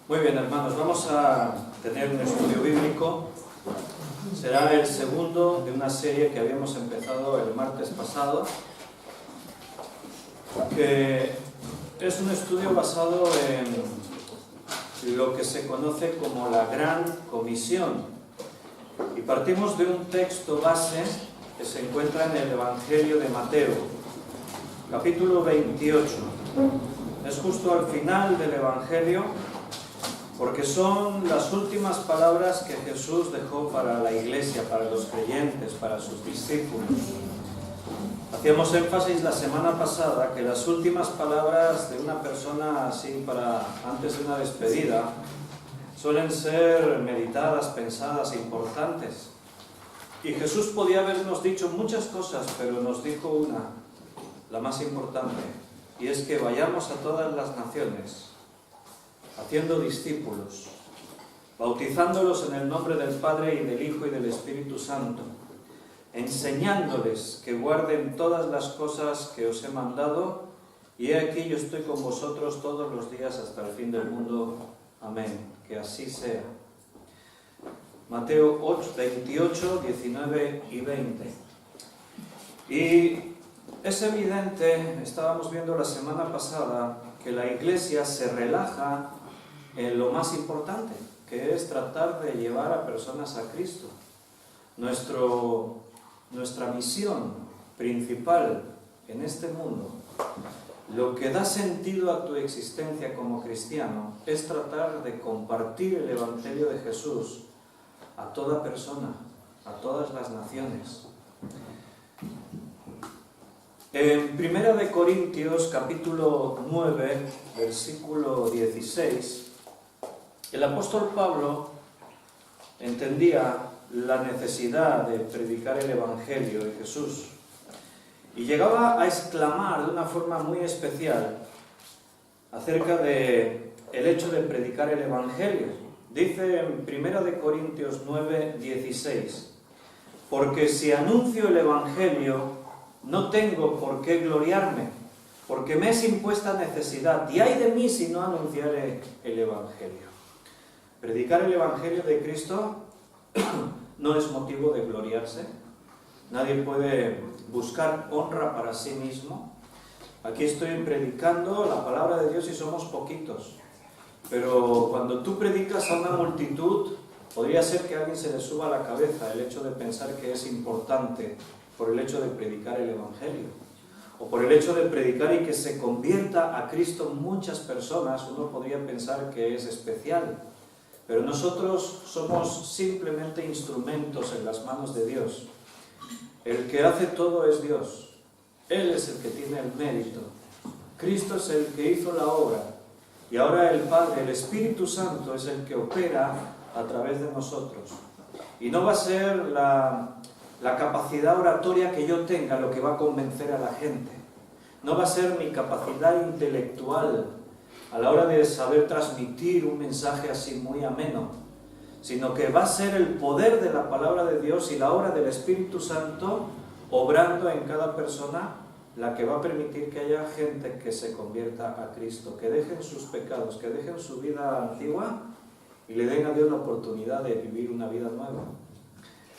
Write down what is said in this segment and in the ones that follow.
Muy bien, hermanos, vamos a tener un estudio bíblico. Será el segundo de una serie que habíamos empezado el martes pasado, que es un estudio basado en lo que se conoce como la Gran Comisión. Y partimos de un texto base que se encuentra en el Evangelio de Mateo, capítulo 28. Es justo al final del Evangelio, porque son las últimas palabras que Jesús dejó para la iglesia, para los creyentes, para sus discípulos. Hacíamos énfasis la semana pasada que las últimas palabras de una persona así antes de una despedida suelen ser meditadas, pensadas, importantes. Y Jesús podía habernos dicho muchas cosas, pero nos dijo una, la más importante, y es que vayamos a todas las naciones, haciendo discípulos, bautizándolos en el nombre del Padre y del Hijo y del Espíritu Santo, enseñándoles que guarden todas las cosas que os he mandado, y he aquí yo estoy con vosotros todos los días hasta el fin del mundo. Amén. Que así sea. Mateo 8, 28, 19 y 20. Y es evidente, estábamos viendo la semana pasada, que la Iglesia se relaja en lo más importante, que es tratar de llevar a personas a Cristo. Nuestra misión principal en este mundo, lo que da sentido a tu existencia como cristiano, es tratar de compartir el Evangelio de Jesús a toda persona, a todas las naciones. En 1 Corintios capítulo 9, versículo 16, el apóstol Pablo entendía la necesidad de predicar el Evangelio de Jesús y llegaba a exclamar de una forma muy especial acerca del hecho de predicar el Evangelio. Dice en 1 Corintios 9, 16, porque si anuncio el Evangelio, no tengo por qué gloriarme, porque me es impuesta necesidad, y ay de mí si no anunciare el Evangelio. Predicar el Evangelio de Cristo no es motivo de gloriarse. Nadie puede buscar honra para sí mismo. Aquí estoy predicando la palabra de Dios y somos poquitos. Pero cuando tú predicas a una multitud, podría ser que a alguien se le suba a la cabeza el hecho de pensar que es importante por el hecho de predicar el Evangelio. O por el hecho de predicar y que se convierta a Cristo muchas personas, uno podría pensar que es especial. Pero nosotros somos simplemente instrumentos en las manos de Dios. El que hace todo es Dios. Él es el que tiene el mérito. Cristo es el que hizo la obra. Y ahora el Padre, el Espíritu Santo, es el que opera a través de nosotros. Y no va a ser la capacidad oratoria que yo tenga lo que va a convencer a la gente. No va a ser mi capacidad intelectual a la hora de saber transmitir un mensaje así muy ameno, sino que va a ser el poder de la palabra de Dios y la obra del Espíritu Santo obrando en cada persona, la que va a permitir que haya gente que se convierta a Cristo, que dejen sus pecados, que dejen su vida antigua y le den a Dios la oportunidad de vivir una vida nueva.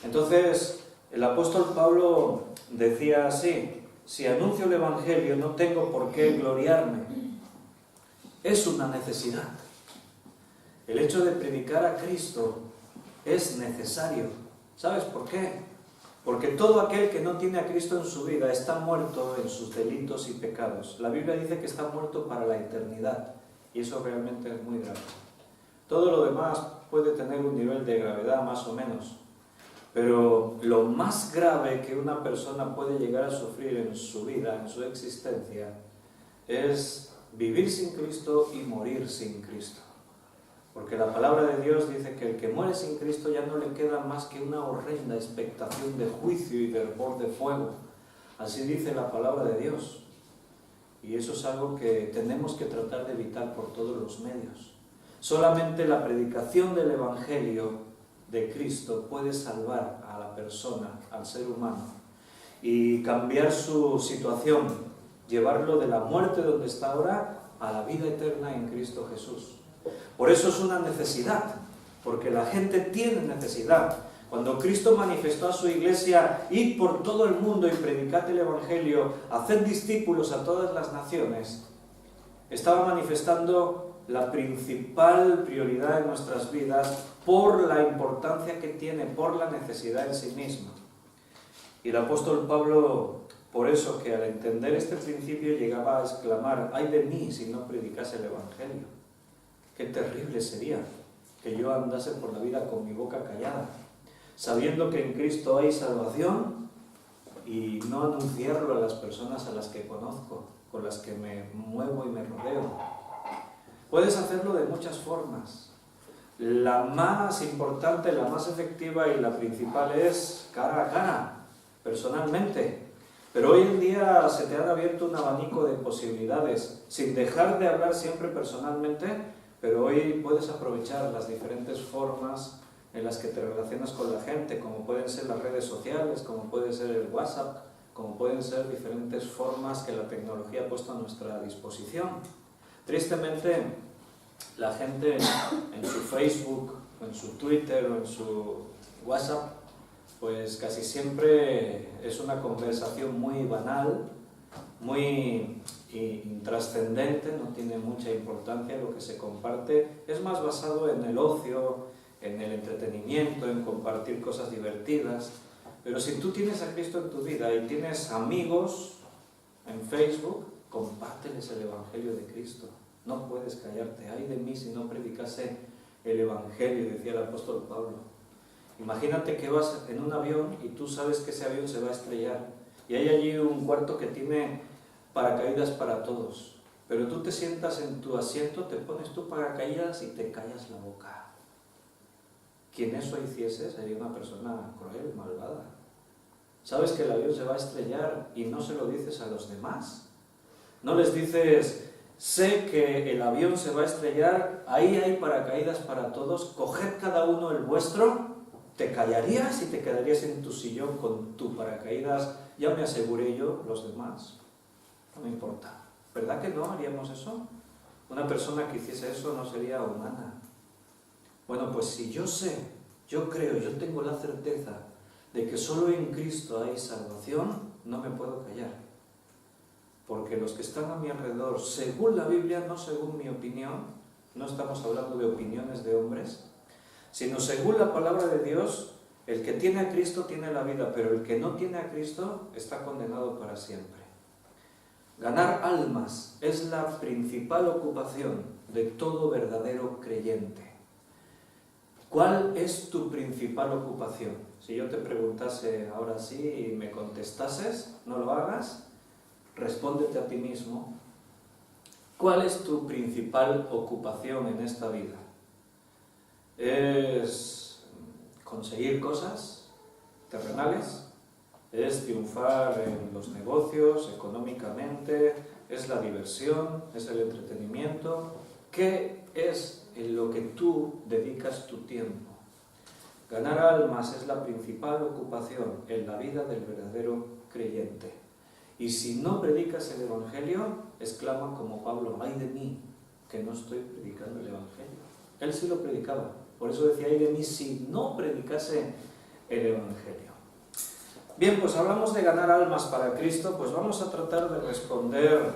Entonces, el apóstol Pablo decía así: si anuncio el Evangelio no tengo por qué gloriarme. Es una necesidad. El hecho de predicar a Cristo es necesario. ¿Sabes por qué? Porque todo aquel que no tiene a Cristo en su vida está muerto en sus delitos y pecados. La Biblia dice que está muerto para la eternidad, y eso realmente es muy grave. Todo lo demás puede tener un nivel de gravedad más o menos, pero lo más grave que una persona puede llegar a sufrir en su vida, en su existencia, es vivir sin Cristo y morir sin Cristo. Porque la palabra de Dios dice que el que muere sin Cristo ya no le queda más que una horrenda expectación de juicio y de hervor de fuego. Así dice la palabra de Dios. Y eso es algo que tenemos que tratar de evitar por todos los medios. Solamente la predicación del Evangelio de Cristo puede salvar a la persona, al ser humano, y cambiar su situación, llevarlo de la muerte donde está ahora a la vida eterna en Cristo Jesús. Por eso es una necesidad, porque la gente tiene necesidad. Cuando Cristo manifestó a su iglesia, id por todo el mundo y predicad el Evangelio, haced discípulos a todas las naciones, estaba manifestando la principal prioridad de nuestras vidas por la importancia que tiene, por la necesidad en sí misma. Y el apóstol Pablo, por eso que al entender este principio llegaba a exclamar, ¡ay de mí si no predicase el Evangelio! ¡Qué terrible sería que yo andase por la vida con mi boca callada, sabiendo que en Cristo hay salvación y no anunciarlo a las personas a las que conozco, con las que me muevo y me rodeo! Puedes hacerlo de muchas formas. La más importante, la más efectiva y la principal es cara a cara, personalmente. Pero hoy en día se te ha abierto un abanico de posibilidades, sin dejar de hablar siempre personalmente, pero hoy puedes aprovechar las diferentes formas en las que te relacionas con la gente, como pueden ser las redes sociales, como puede ser el WhatsApp, como pueden ser diferentes formas que la tecnología ha puesto a nuestra disposición. Tristemente, la gente en su Facebook, en su Twitter o en su WhatsApp, pues casi siempre es una conversación muy banal, muy intrascendente, no tiene mucha importancia lo que se comparte, es más basado en el ocio, en el entretenimiento, en compartir cosas divertidas. Pero si tú tienes a Cristo en tu vida y tienes amigos en Facebook, compárteles el Evangelio de Cristo. No puedes callarte. ¡Ay de mí si no predicase el Evangelio!, decía el apóstol Pablo. Imagínate que vas en un avión y tú sabes que ese avión se va a estrellar y hay allí un cuarto que tiene paracaídas para todos, pero tú te sientas en tu asiento, te pones tu paracaídas y te callas la boca. Quien eso hiciese sería una persona cruel, malvada. Sabes que el avión se va a estrellar y no se lo dices a los demás. No les dices, sé que el avión se va a estrellar, ahí hay paracaídas para todos, coged cada uno el vuestro. ¿Te callarías y te quedarías en tu sillón con tu paracaídas? Ya me aseguré yo, los demás. No me importa. ¿Verdad que no haríamos eso? Una persona que hiciese eso no sería humana. Bueno, pues si yo sé, yo creo, yo tengo la certeza de que solo en Cristo hay salvación, no me puedo callar. Porque los que están a mi alrededor, según la Biblia, no según mi opinión, no estamos hablando de opiniones de hombres, sino según la palabra de Dios, el que tiene a Cristo tiene la vida, pero el que no tiene a Cristo está condenado para siempre. Ganar almas es la principal ocupación de todo verdadero creyente. ¿Cuál es tu principal ocupación? Si yo te preguntase ahora sí y me contestases, no lo hagas, respóndete a ti mismo. ¿Cuál es tu principal ocupación en esta vida? ¿Es conseguir cosas terrenales? ¿Es triunfar en los negocios, económicamente? ¿Es la diversión? ¿Es el entretenimiento? ¿Qué es en lo que tú dedicas tu tiempo? Ganar almas es la principal ocupación en la vida del verdadero creyente. Y si no predicas el Evangelio, exclama como Pablo, ¡ay de mí, que no estoy predicando el Evangelio! Él sí lo predicaba. Por eso decía, ¡ay de mí si no predicase el Evangelio! Bien, pues hablamos de ganar almas para Cristo, pues vamos a tratar de responder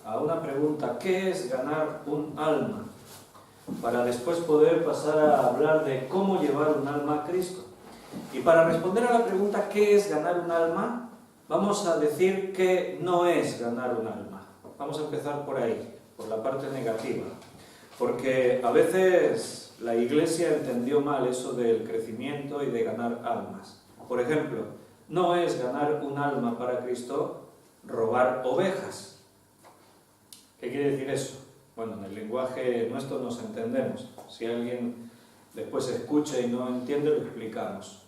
a una pregunta, ¿qué es ganar un alma? Para después poder pasar a hablar de cómo llevar un alma a Cristo. Y para responder a la pregunta, ¿qué es ganar un alma?, vamos a decir que no es ganar un alma. Vamos a empezar por ahí, por la parte negativa. Porque a veces la Iglesia entendió mal eso del crecimiento y de ganar almas. Por ejemplo, no es ganar un alma para Cristo robar ovejas. ¿Qué quiere decir eso? Bueno, en el lenguaje nuestro nos entendemos. Si alguien después escucha y no entiende, lo explicamos.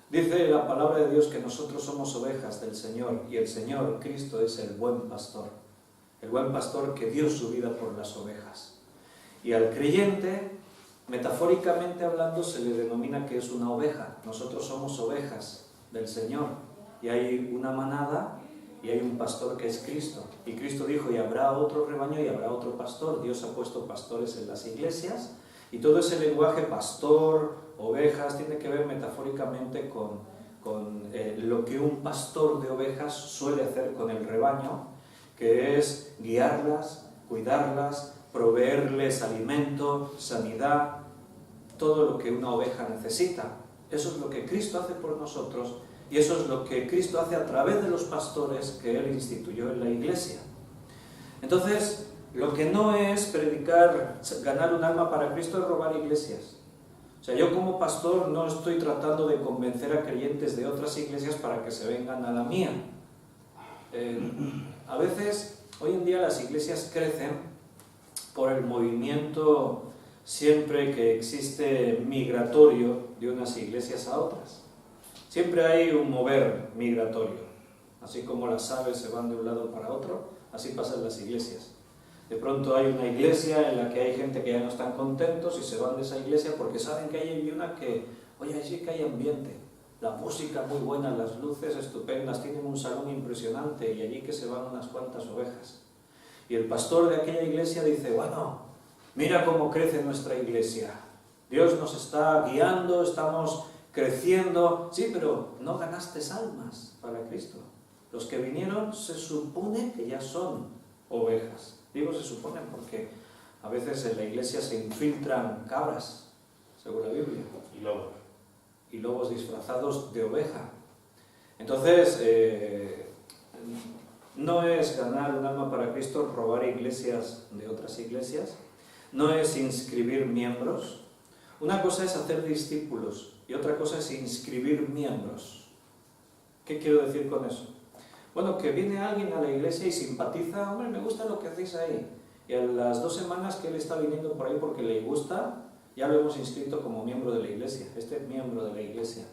Dice la palabra de Dios que nosotros somos ovejas del Señor y el Señor, Cristo, es el buen pastor. El buen pastor que dio su vida por las ovejas. Y al creyente, metafóricamente hablando, se le denomina que es una oveja. Nosotros somos ovejas del Señor. Y hay una manada y hay un pastor que es Cristo. Y Cristo dijo, y habrá otro rebaño y habrá otro pastor. Dios ha puesto pastores en las iglesias, y todo ese lenguaje pastor, ovejas, tiene que ver metafóricamente con lo que un pastor de ovejas suele hacer con el rebaño, que es guiarlas, cuidarlas, proveerles alimento, sanidad, todo lo que una oveja necesita. Eso es lo que Cristo hace por nosotros, y eso es lo que Cristo hace a través de los pastores que Él instituyó en la iglesia. Entonces, lo que no es predicar, ganar un alma para Cristo, es robar iglesias. O sea, yo como pastor no estoy tratando de convencer a creyentes de otras iglesias para que se vengan a la mía. A veces, hoy en día las iglesias crecen por el movimiento siempre que existe migratorio de unas iglesias a otras. Siempre hay un mover migratorio. Así como las aves se van de un lado para otro, así pasan las iglesias. De pronto hay una iglesia en la que hay gente que ya no están contentos y se van de esa iglesia porque saben que hay una que, oye, ahí sí que hay ambiente. La música muy buena, las luces estupendas, tienen un salón impresionante y allí que se van unas cuantas ovejas. Y el pastor de aquella iglesia dice, bueno, mira cómo crece nuestra iglesia. Dios nos está guiando, estamos creciendo. Sí, pero no ganaste almas para Cristo. Los que vinieron se supone que ya son ovejas. Digo se supone porque a veces en la iglesia se infiltran cabras, según la Biblia. Y lobos disfrazados de oveja. Entonces, no es ganar un alma para Cristo robar iglesias de otras iglesias, no es inscribir miembros. Una cosa es hacer discípulos y otra cosa es inscribir miembros. ¿Qué quiero decir con eso? Bueno, que viene alguien a la iglesia y simpatiza, hombre, me gusta lo que hacéis ahí. Y a las 2 semanas que él está viniendo por ahí porque le gusta, ya lo hemos inscrito como miembro de la iglesia. Este es miembro de la iglesia.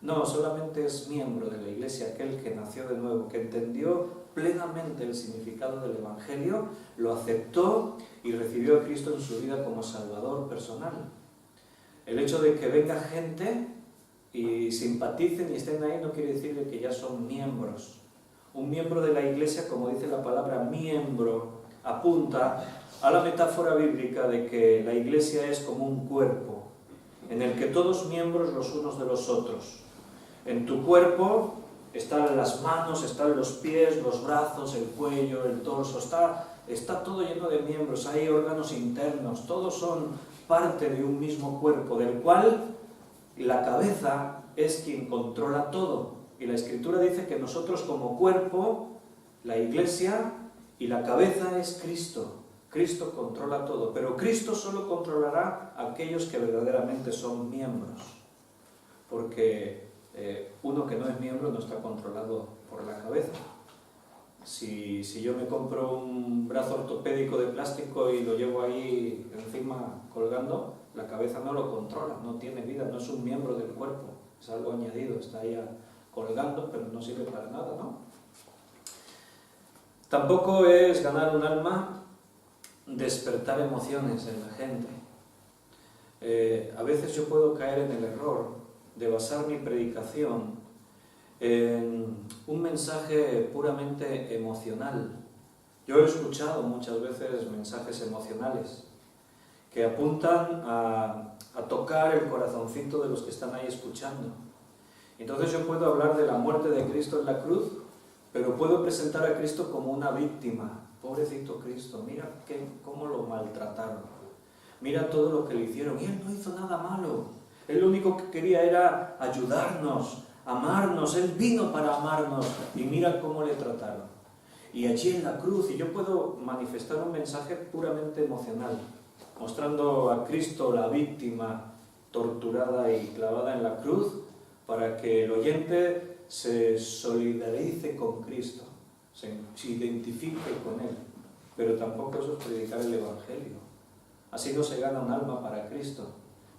No, solamente es miembro de la iglesia aquel que nació de nuevo, que entendió plenamente el significado del Evangelio, lo aceptó y recibió a Cristo en su vida como Salvador personal. El hecho de que venga gente y simpaticen y estén ahí no quiere decir que ya son miembros. Un miembro de la iglesia, como dice la palabra miembro, apunta a la metáfora bíblica de que la iglesia es como un cuerpo, en el que todos miembros los unos de los otros. En tu cuerpo están las manos, están los pies, los brazos, el cuello, el torso, está todo lleno de miembros, hay órganos internos, todos son parte de un mismo cuerpo, del cual la cabeza es quien controla todo. Y la Escritura dice que nosotros como cuerpo, la iglesia y la cabeza es Cristo. Cristo controla todo, pero Cristo solo controlará a aquellos que verdaderamente son miembros. Porque uno que no es miembro no está controlado por la cabeza. Si yo me compro un brazo ortopédico de plástico y lo llevo ahí encima colgando, la cabeza no lo controla, no tiene vida, no es un miembro del cuerpo, es algo añadido, está ahí colgando, pero no sirve para nada, ¿no? Tampoco es ganar un alma despertar emociones en la gente. A veces yo puedo caer en el error de basar mi predicación en un mensaje puramente emocional. Yo he escuchado muchas veces mensajes emocionales que apuntan a tocar el corazoncito de los que están ahí escuchando. Entonces yo puedo hablar de la muerte de Cristo en la cruz, pero puedo presentar a Cristo como una víctima. Pobrecito Cristo, mira cómo lo maltrataron. Mira todo lo que le hicieron. Y Él no hizo nada malo. Él lo único que quería era ayudarnos, amarnos. Él vino para amarnos. Y mira cómo le trataron. Y allí en la cruz, y yo puedo manifestar un mensaje puramente emocional, mostrando a Cristo la víctima torturada y clavada en la cruz, para que el oyente se solidarice con Cristo, se identifique con Él. Pero tampoco eso es predicar el Evangelio. Así no se gana un alma para Cristo,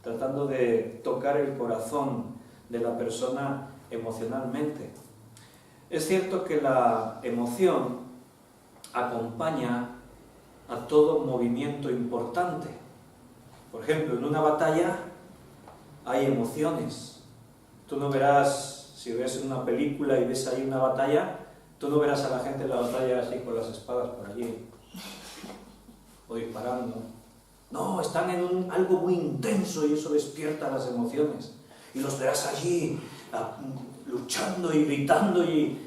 tratando de tocar el corazón de la persona emocionalmente. Es cierto que la emoción acompaña a todo movimiento importante. Por ejemplo, en una batalla hay emociones. Tú no verás, si ves una película y ves ahí una batalla, Tú no verás a la gente en la batalla así con las espadas por allí, o disparando. No, están en algo muy intenso y eso despierta las emociones. Y los verás allí luchando y gritando y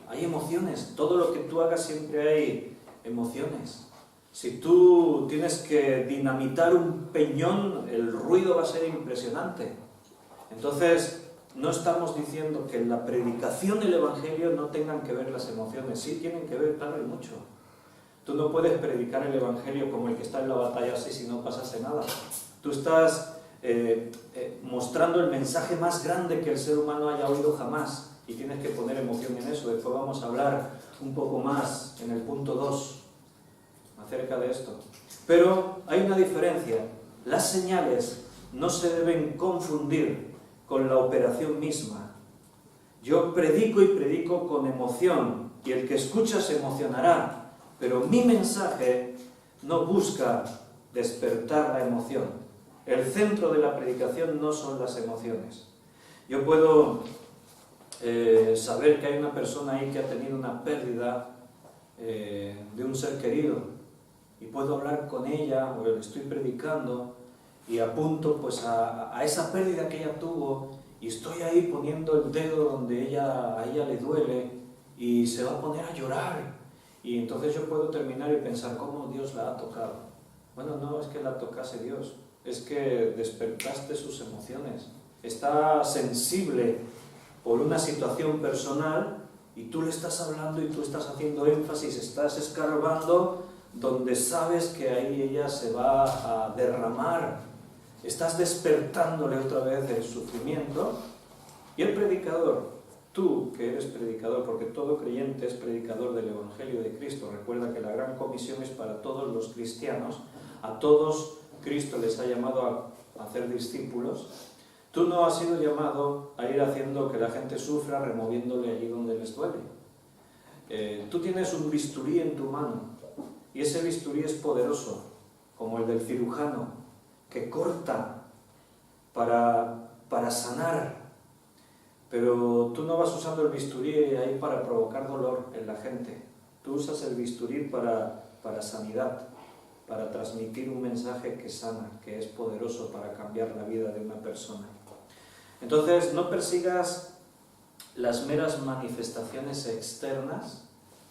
hay emociones. Todo lo que tú hagas siempre hay emociones. Si tú tienes que dinamitar un peñón, el ruido va a ser impresionante. Entonces, no estamos diciendo que en la predicación del Evangelio no tengan que ver las emociones. Sí tienen que ver, claro, y mucho. Tú no puedes predicar el Evangelio como el que está en la batalla así si no pasase nada. Tú estás mostrando el mensaje más grande que el ser humano haya oído jamás y tienes que poner emoción en eso. Después vamos a hablar un poco más en el punto 2 acerca de esto. Pero hay una diferencia. Las señales no se deben confundir con la operación misma. Yo predico y predico con emoción y el que escucha se emocionará, pero mi mensaje no busca despertar la emoción. El centro de la predicación no son las emociones. Yo puedo saber que hay una persona ahí que ha tenido una pérdida de un ser querido y puedo hablar con ella, o le estoy predicando y apunto pues a esa pérdida que ella tuvo y estoy ahí poniendo el dedo donde a ella le duele y se va a poner a llorar y entonces yo puedo terminar y pensar cómo Dios la ha tocado. Bueno, no es que la tocase Dios, es que despertaste sus emociones. Está sensible por una situación personal y tú le estás hablando y tú estás haciendo énfasis, estás escarbando donde sabes que ahí ella se va a derramar. Estás despertándole otra vez el sufrimiento. Y el predicador, tú que eres predicador, porque todo creyente es predicador del Evangelio de Cristo. Recuerda que la gran comisión es para todos los cristianos. A todos Cristo les ha llamado a hacer discípulos. Tú no has sido llamado a ir haciendo que la gente sufra, removiéndole allí donde les duele. Tú tienes un bisturí en tu mano y ese bisturí es poderoso, como el del cirujano, que corta para sanar. Pero tú no vas usando el bisturí ahí para provocar dolor en la gente. Tú usas el bisturí para sanidad, para transmitir un mensaje que sana, que es poderoso para cambiar la vida de una persona. Entonces, no persigas las meras manifestaciones externas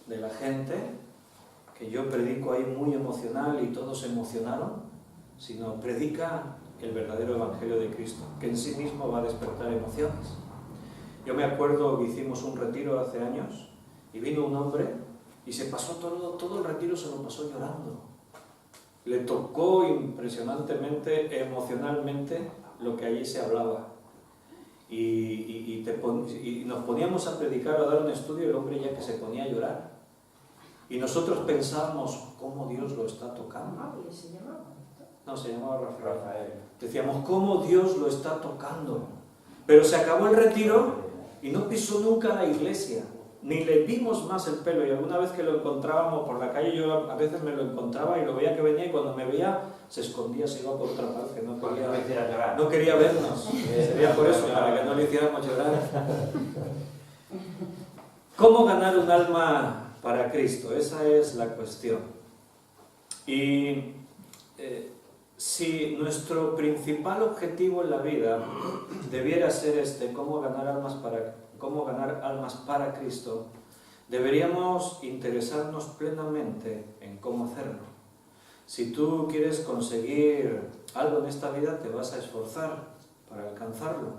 de la gente, que yo predico ahí muy emocional y todos se emocionaron, sino predica el verdadero Evangelio de Cristo, que en sí mismo va a despertar emociones. Yo me acuerdo que hicimos un retiro hace años y vino un hombre y se pasó todo el retiro, se lo pasó llorando. Le tocó impresionantemente, emocionalmente, lo que allí se hablaba. Y nos poníamos a predicar o a dar un estudio y el hombre ya que se ponía a llorar. Y nosotros pensábamos, ¿cómo Dios lo está tocando? No, se llamaba Rafael. Decíamos, ¿cómo Dios lo está tocando? Pero se acabó el retiro y no pisó nunca la iglesia. Ni le vimos más el pelo, y alguna vez que lo encontrábamos por la calle, yo a veces me lo encontraba y lo veía que venía y cuando me veía se escondía, se iba por otra parte, no quería vernos. Sería por eso, para que no le hiciéramos llorar. ¿Cómo ganar un alma para Cristo? Esa es la cuestión. Y si nuestro principal objetivo en la vida debiera ser cómo ganar almas para Cristo, deberíamos interesarnos plenamente en cómo hacerlo. Si tú quieres conseguir algo en esta vida, te vas a esforzar para alcanzarlo.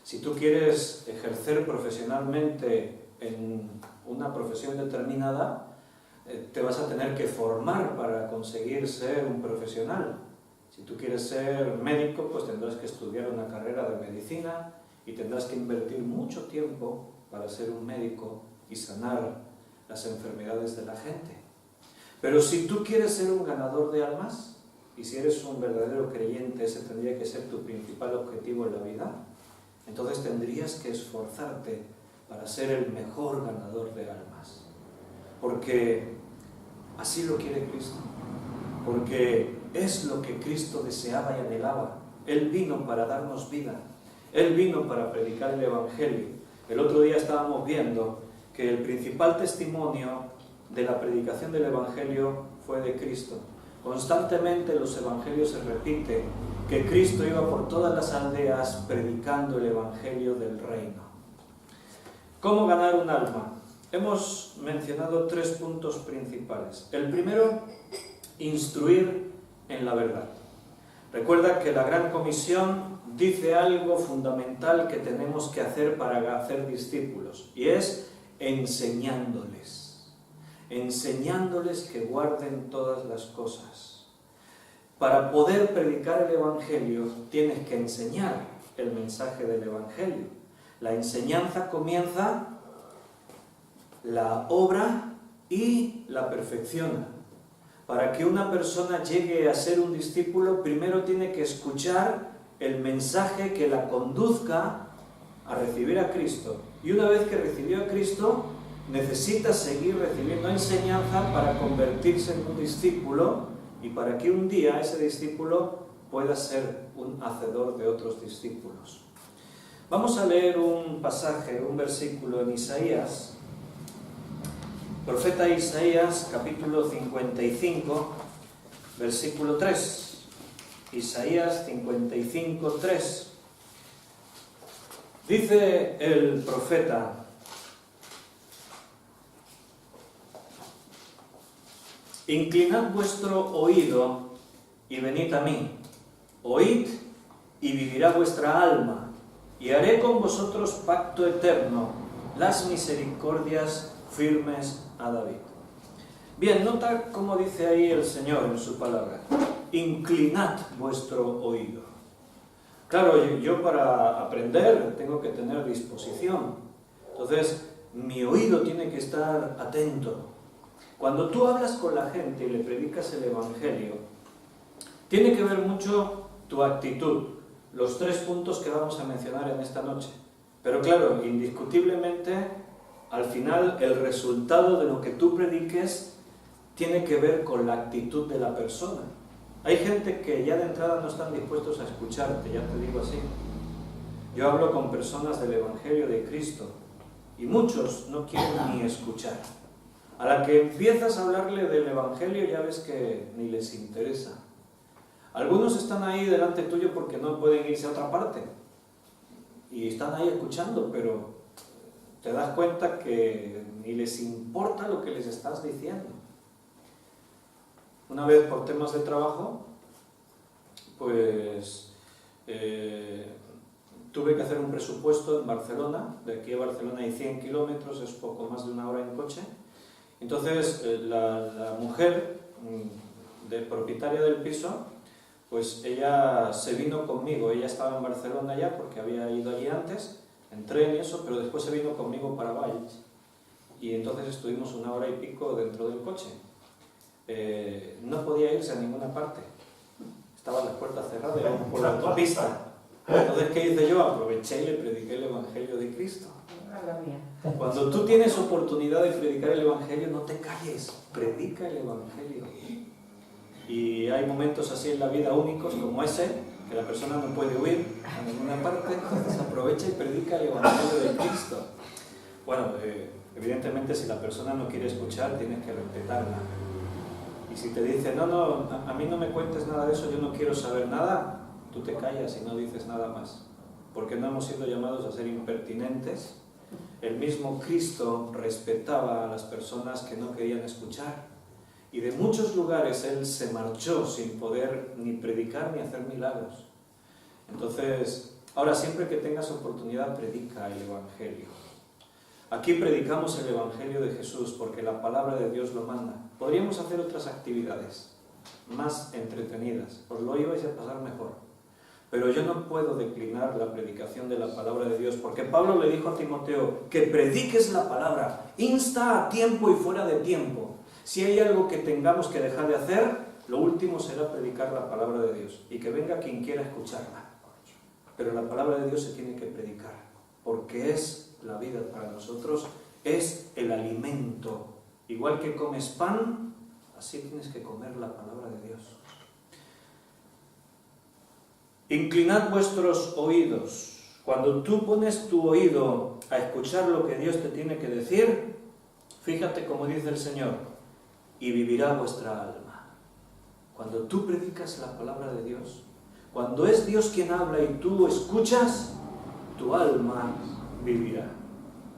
Si tú quieres ejercer profesionalmente en una profesión determinada, te vas a tener que formar para conseguir ser un profesional. Si tú quieres ser médico, pues tendrás que estudiar una carrera de medicina y tendrás que invertir mucho tiempo para ser un médico y sanar las enfermedades de la gente. Pero si tú quieres ser un ganador de almas, y si eres un verdadero creyente, ese tendría que ser tu principal objetivo en la vida, entonces tendrías que esforzarte para ser el mejor ganador de almas. Porque así lo quiere Cristo. Porque es lo que Cristo deseaba y anhelaba. Él vino para darnos vida. Él vino para predicar el Evangelio. El otro día estábamos viendo que el principal testimonio de la predicación del Evangelio fue de Cristo. Constantemente en los Evangelios se repite que Cristo iba por todas las aldeas predicando el Evangelio del reino. ¿Cómo ganar un alma? Hemos mencionado 3 puntos principales. El primero, instruir en la verdad. Recuerda que la Gran Comisión dice algo fundamental que tenemos que hacer para hacer discípulos, y es enseñándoles que guarden todas las cosas. Para poder predicar el Evangelio tienes que enseñar el mensaje del Evangelio. La enseñanza comienza, la obra y la perfecciona. Para que una persona llegue a ser un discípulo, primero tiene que escuchar el mensaje que la conduzca a recibir a Cristo. Y una vez que recibió a Cristo, necesita seguir recibiendo enseñanza para convertirse en un discípulo y para que un día ese discípulo pueda ser un hacedor de otros discípulos. Vamos a leer un pasaje, un versículo en Isaías, profeta Isaías, capítulo 55, versículo 3. Isaías 55, 3. Dice el profeta: inclinad vuestro oído y venid a mí, oíd y vivirá vuestra alma, y haré con vosotros pacto eterno, las misericordias firmes a David. Bien, nota cómo dice ahí el Señor en su palabra: inclinad vuestro oído. Claro, yo para aprender tengo que tener disposición. Entonces, mi oído tiene que estar atento. Cuando tú hablas con la gente y le predicas el Evangelio, tiene que ver mucho tu actitud, los 3 puntos que vamos a mencionar en esta noche. Pero claro, indiscutiblemente, al final, el resultado de lo que tú prediques tiene que ver con la actitud de la persona. Hay gente que ya de entrada no están dispuestos a escucharte, ya te digo así. Yo hablo con personas del Evangelio de Cristo y muchos no quieren ni escuchar. A la que empiezas a hablarle del Evangelio ya ves que ni les interesa. Algunos están ahí delante tuyo porque no pueden irse a otra parte y están ahí escuchando, pero te das cuenta que ni les importa lo que les estás diciendo. Una vez por temas de trabajo, pues tuve que hacer un presupuesto en Barcelona. De aquí a Barcelona hay 100 kilómetros, es poco más de 1 hora en coche. Entonces la mujer propietaria del piso, pues ella se vino conmigo. Ella estaba en Barcelona ya porque había ido allí antes, en tren y eso, pero después se vino conmigo para Valls. Y entonces estuvimos 1 hora y pico dentro del coche. No podía irse a ninguna parte, estaban las puertas cerradas, íbamos por la autopista. Entonces, ¿qué hice yo? Aproveché y le prediqué el Evangelio de Cristo. Cuando tú tienes oportunidad de predicar el Evangelio, no te calles, predica el Evangelio. Y hay momentos así en la vida únicos como ese, que la persona no puede huir a ninguna parte, entonces aprovecha y predica el Evangelio de Cristo. Bueno, evidentemente si la persona no quiere escuchar, tienes que respetarla. Y si te dice, no, a mí no me cuentes nada de eso, yo no quiero saber nada, tú te callas y no dices nada más. Porque no hemos sido llamados a ser impertinentes. El mismo Cristo respetaba a las personas que no querían escuchar. Y de muchos lugares Él se marchó sin poder ni predicar ni hacer milagros. Entonces, ahora siempre que tengas oportunidad, predica el Evangelio. Aquí predicamos el Evangelio de Jesús porque la palabra de Dios lo manda. Podríamos hacer otras actividades más entretenidas, os lo ibais a pasar mejor. Pero yo no puedo declinar la predicación de la palabra de Dios, porque Pablo le dijo a Timoteo que prediques la palabra, insta a tiempo y fuera de tiempo. Si hay algo que tengamos que dejar de hacer, lo último será predicar la palabra de Dios y que venga quien quiera escucharla. Pero la palabra de Dios se tiene que predicar, porque es la vida para nosotros, es el alimento. Igual que comes pan, así tienes que comer la palabra de Dios. Inclinad vuestros oídos. Cuando tú pones tu oído a escuchar lo que Dios te tiene que decir, fíjate como dice el Señor, y vivirá vuestra alma. Cuando tú predicas la palabra de Dios, cuando es Dios quien habla y tú escuchas, tu alma vivirá.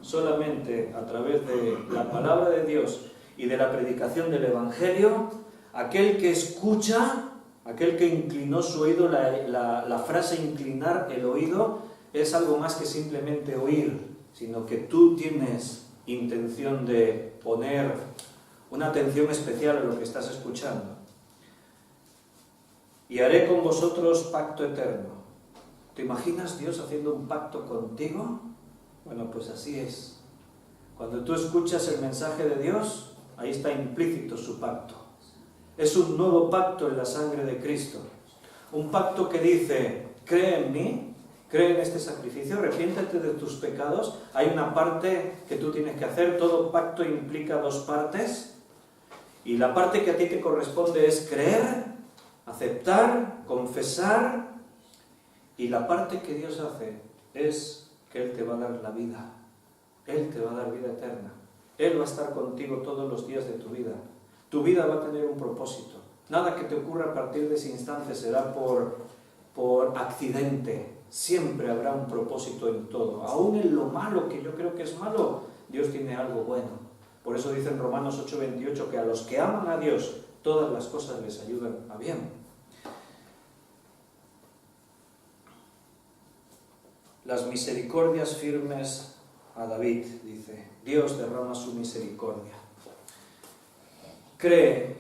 Solamente a través de la palabra de Dios y de la predicación del Evangelio, aquel que escucha, aquel que inclinó su oído, la frase inclinar el oído, es algo más que simplemente oír, sino que tú tienes intención de poner una atención especial a lo que estás escuchando. Y haré con vosotros pacto eterno. ¿Te imaginas Dios haciendo un pacto contigo? Bueno, pues así es. Cuando tú escuchas el mensaje de Dios, ahí está implícito su pacto. Es un nuevo pacto en la sangre de Cristo. Un pacto que dice, cree en mí, cree en este sacrificio, arrepiéntete de tus pecados. Hay una parte que tú tienes que hacer. Todo pacto implica dos partes. Y la parte que a ti te corresponde es creer, aceptar, confesar. Y la parte que Dios hace es que Él te va a dar la vida. Él te va a dar vida eterna. Él va a estar contigo todos los días de tu vida. Tu vida va a tener un propósito. Nada que te ocurra a partir de ese instante será por accidente. Siempre habrá un propósito en todo. Aún en lo malo, que yo creo que es malo, Dios tiene algo bueno. Por eso dice en Romanos 8:28 que a los que aman a Dios, todas las cosas les ayudan a bien. Las misericordias firmes a David, dice, Dios derrama su misericordia. Cree,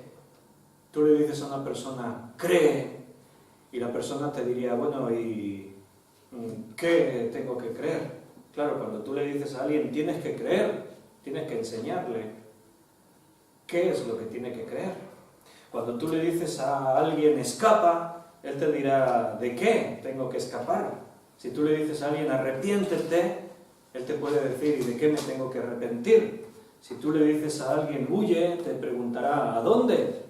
tú le dices a una persona, cree, y la persona te diría, bueno, ¿y qué tengo que creer? Claro, cuando tú le dices a alguien, tienes que creer, tienes que enseñarle qué es lo que tiene que creer. Cuando tú le dices a alguien, escapa, él te dirá, ¿de qué tengo que escapar? Si tú le dices a alguien, arrepiéntete, él te puede decir, ¿y de qué me tengo que arrepentir? Si tú le dices a alguien, huye, te preguntará, ¿a dónde?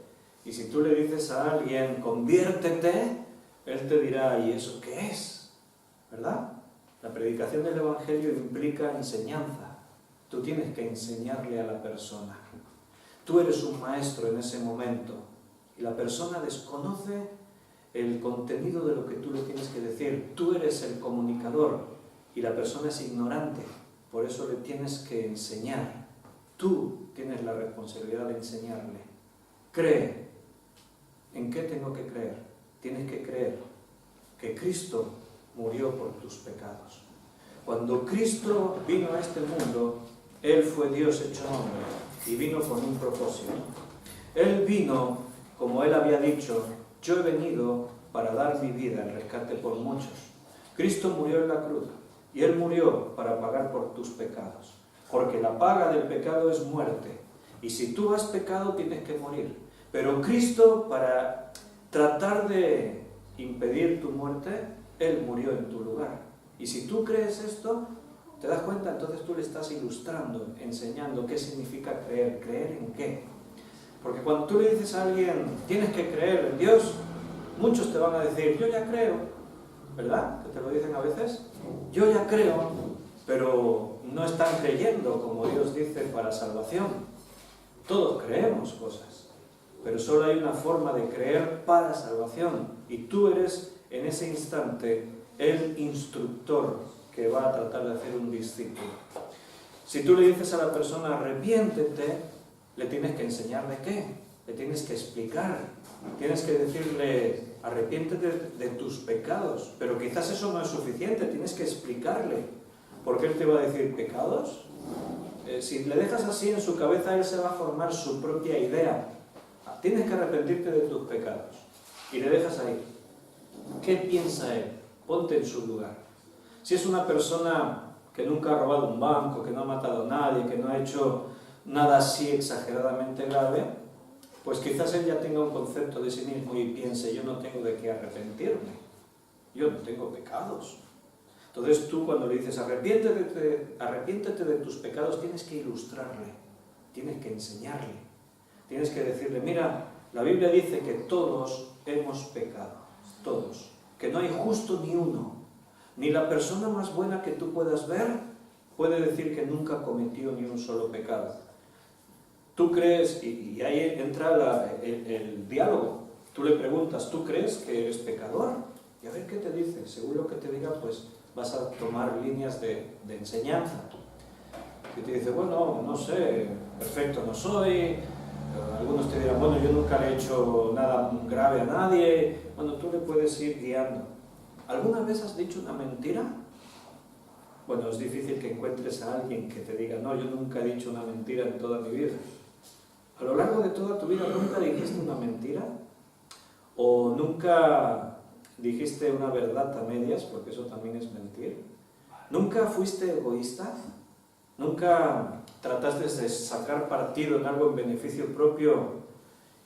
Y si tú le dices a alguien, conviértete, él te dirá, ¿y eso qué es? ¿Verdad? La predicación del Evangelio implica enseñanza. Tú tienes que enseñarle a la persona. Tú eres un maestro en ese momento y la persona desconoce el contenido de lo que tú le tienes que decir. Tú eres el comunicador y la persona es ignorante, por eso le tienes que enseñar. Tú tienes la responsabilidad de enseñarle. Cree. ¿En qué tengo que creer? Tienes que creer que Cristo murió por tus pecados. Cuando Cristo vino a este mundo, Él fue Dios hecho hombre y vino con un propósito. Él vino, como Él había dicho, yo he venido para dar mi vida en rescate por muchos. Cristo murió en la cruz y Él murió para pagar por tus pecados. Porque la paga del pecado es muerte. Y si tú has pecado, tienes que morir. Pero Cristo, para tratar de impedir tu muerte, Él murió en tu lugar. Y si tú crees esto, ¿te das cuenta? Entonces tú le estás ilustrando, enseñando qué significa creer. ¿Creer en qué? Porque cuando tú le dices a alguien, tienes que creer en Dios, muchos te van a decir, yo ya creo, ¿verdad? Que te lo dicen a veces. Yo ya creo, pero no están creyendo como Dios dice para salvación. Todos creemos cosas, pero solo hay una forma de creer para salvación. Y tú eres en ese instante el instructor que va a tratar de hacer un discípulo. Si tú le dices a la persona, arrepiéntete, le tienes que enseñar de qué, le tienes que explicar, tienes que decirle, arrepiéntete de tus pecados, pero quizás eso no es suficiente, tienes que explicarle, porque él te va a decir, ¿pecados? Si le dejas así en su cabeza, él se va a formar su propia idea. Tienes que arrepentirte de tus pecados, y le dejas ahí. ¿Qué piensa él? Ponte en su lugar. Si es una persona que nunca ha robado un banco, que no ha matado a nadie, que no ha hecho nada así exageradamente grave, pues quizás él ya tenga un concepto de sí mismo y piense, yo no tengo de qué arrepentirme, yo no tengo pecados. Entonces tú cuando le dices arrepiéntete de tus pecados, tienes que ilustrarle, tienes que enseñarle, tienes que decirle, mira, la Biblia dice que todos hemos pecado, todos, que no hay justo ni uno. Ni la persona más buena que tú puedas ver puede decir que nunca cometió ni un solo pecado. Tú crees, y ahí entra el diálogo. Tú le preguntas, ¿tú crees que eres pecador? Y a ver qué te dice. Según lo que te diga, pues vas a tomar líneas de enseñanza. Y te dice, bueno, no sé, perfecto no soy. Algunos te dirán, bueno, yo nunca le he hecho nada grave a nadie. Bueno, tú le puedes ir guiando. ¿Alguna vez has dicho una mentira? Bueno, es difícil que encuentres a alguien que te diga, no, yo nunca he dicho una mentira en toda mi vida. A lo largo de toda tu vida, ¿nunca dijiste una mentira? ¿O nunca dijiste una verdad a medias? Porque eso también es mentir. ¿Nunca fuiste egoísta? ¿Nunca trataste de sacar partido en algo en beneficio propio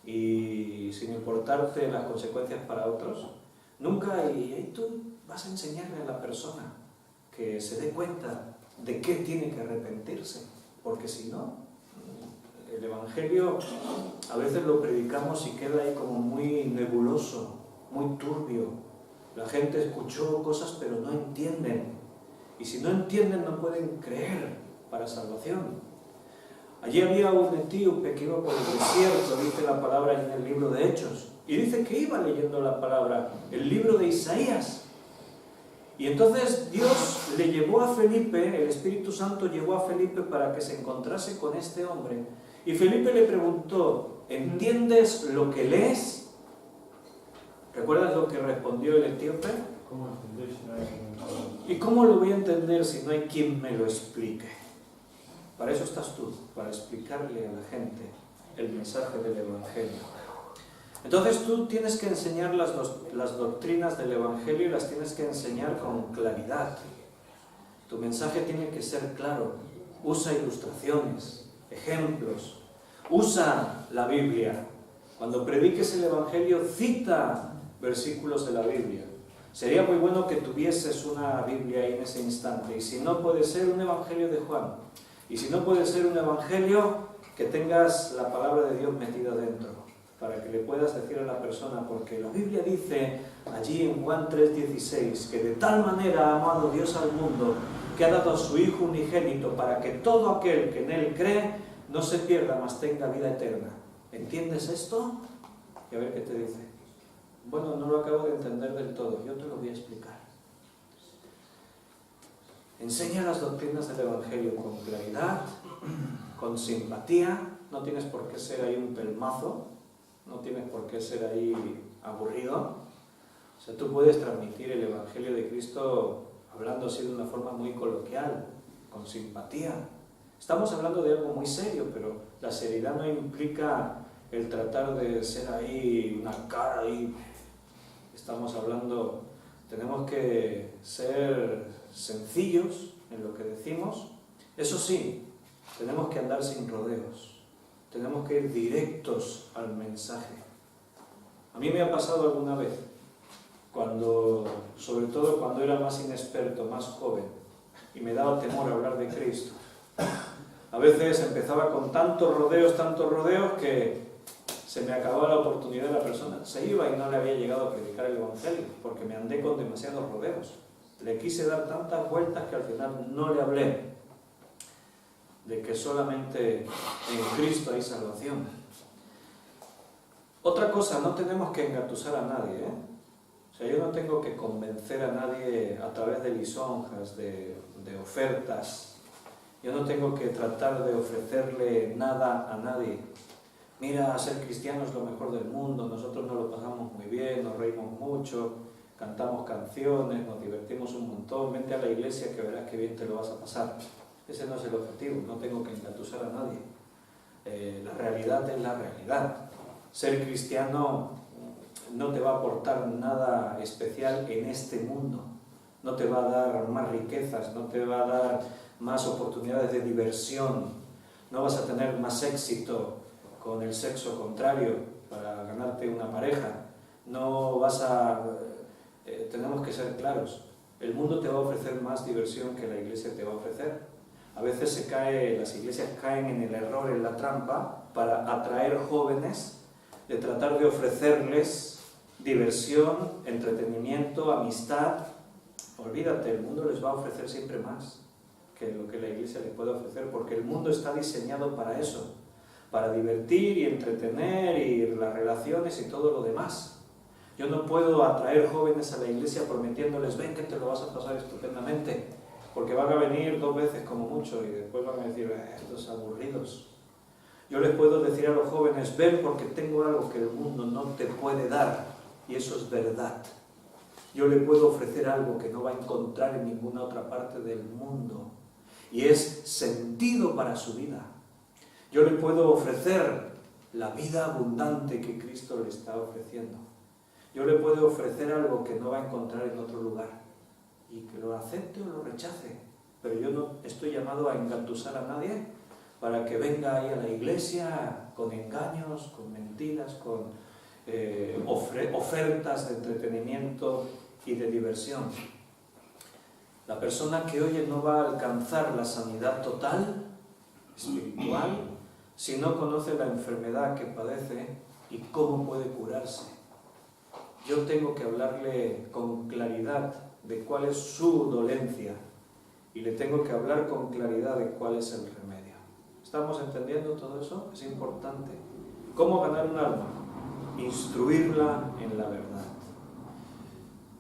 y sin importarte las consecuencias para otros? Nunca, y ahí tú vas a enseñarle a la persona que se dé cuenta de qué tiene que arrepentirse, porque si no, el Evangelio a veces lo predicamos y queda ahí como muy nebuloso, muy turbio. La gente escuchó cosas pero no entienden, y si no entienden no pueden creer para salvación. Allí había un etíope que iba por el desierto, dice la palabra en el libro de Hechos, y dice que iba leyendo la palabra, el libro de Isaías. Y entonces Dios le llevó a Felipe, el Espíritu Santo llevó a Felipe para que se encontrase con este hombre. Y Felipe le preguntó, ¿entiendes lo que lees? ¿Recuerdas lo que respondió el etíope? ¿Y cómo lo voy a entender si no hay quien me lo explique? Para eso estás tú, para explicarle a la gente el mensaje del Evangelio. Entonces tú tienes que enseñar las doctrinas del Evangelio y las tienes que enseñar con claridad. Tu mensaje tiene que ser claro. Usa ilustraciones, ejemplos. Usa la Biblia. Cuando prediques el Evangelio, cita versículos de la Biblia. Sería muy bueno que tuvieses una Biblia ahí en ese instante. Y si no, puede ser un Evangelio de Juan. Y si no, puede ser un Evangelio que tengas la palabra de Dios metida dentro, para que le puedas decir a la persona, porque la Biblia dice allí en Juan 3:16, que de tal manera ha amado Dios al mundo, que ha dado a su Hijo unigénito, para que todo aquel que en Él cree no se pierda, mas tenga vida eterna. ¿Entiendes esto? Y a ver qué te dice. Bueno, no lo acabo de entender del todo, yo te lo voy a explicar. Enseña las doctrinas del Evangelio con claridad, con simpatía. No tienes por qué ser ahí un pelmazo, no tienes por qué ser ahí aburrido. O sea, tú puedes transmitir el Evangelio de Cristo hablando así de una forma muy coloquial, con simpatía. Estamos hablando de algo muy serio, pero la seriedad no implica el tratar de ser ahí una cara ahí. Estamos hablando, tenemos que ser sencillos en lo que decimos. Eso sí, tenemos que andar sin rodeos. Tenemos que ir directos al mensaje. A mí me ha pasado alguna vez, sobre todo cuando era más inexperto, más joven, y me daba temor hablar de Cristo. A veces empezaba con tantos rodeos, que se me acababa la oportunidad, la persona se iba y no le había llegado a predicar el Evangelio, porque me andé con demasiados rodeos. Le quise dar tantas vueltas que al final no le hablé de que solamente en Cristo hay salvación. Otra cosa, no tenemos que engatusar a nadie, ¿eh? O sea, yo no tengo que convencer a nadie a través de lisonjas, de ofertas. Yo no tengo que tratar de ofrecerle nada a nadie. Mira, ser cristiano es lo mejor del mundo, nosotros nos lo pasamos muy bien, nos reímos mucho, cantamos canciones, nos divertimos un montón, vente a la iglesia que verás qué bien te lo vas a pasar. Ese no es el objetivo, no tengo que engatusar a nadie. La realidad es la realidad. Ser cristiano no te va a aportar nada especial en este mundo. No te va a dar más riquezas, no te va a dar más oportunidades de diversión. No vas a tener más éxito con el sexo contrario para ganarte una pareja. Tenemos que ser claros. El mundo te va a ofrecer más diversión que la iglesia te va a ofrecer. A veces las iglesias caen en el error, en la trampa, para atraer jóvenes, de tratar de ofrecerles diversión, entretenimiento, amistad, olvídate, el mundo les va a ofrecer siempre más que lo que la Iglesia les puede ofrecer, porque el mundo está diseñado para eso, para divertir y entretener y las relaciones y todo lo demás. Yo no puedo atraer jóvenes a la Iglesia prometiéndoles, ven que te lo vas a pasar estupendamente, porque van a venir 2 veces como mucho y después van a decir, estos aburridos. Yo les puedo decir a los jóvenes, ven porque tengo algo que el mundo no te puede dar, y eso es verdad. Yo le puedo ofrecer algo que no va a encontrar en ninguna otra parte del mundo, y es sentido para su vida. Yo le puedo ofrecer la vida abundante que Cristo le está ofreciendo. Yo le puedo ofrecer algo que no va a encontrar en otro lugar, y que lo acepte o lo rechace, pero yo no estoy llamado a engatusar a nadie para que venga ahí a la iglesia con engaños, con mentiras, con ofertas de entretenimiento y de diversión. La persona que oye no va a alcanzar la sanidad total, espiritual, si no conoce la enfermedad que padece y cómo puede curarse. Yo tengo que hablarle con claridad de cuál es su dolencia y le tengo que hablar con claridad de cuál es el remedio. ¿Estamos entendiendo todo eso? Es importante. ¿Cómo ganar un alma? Instruirla en la verdad.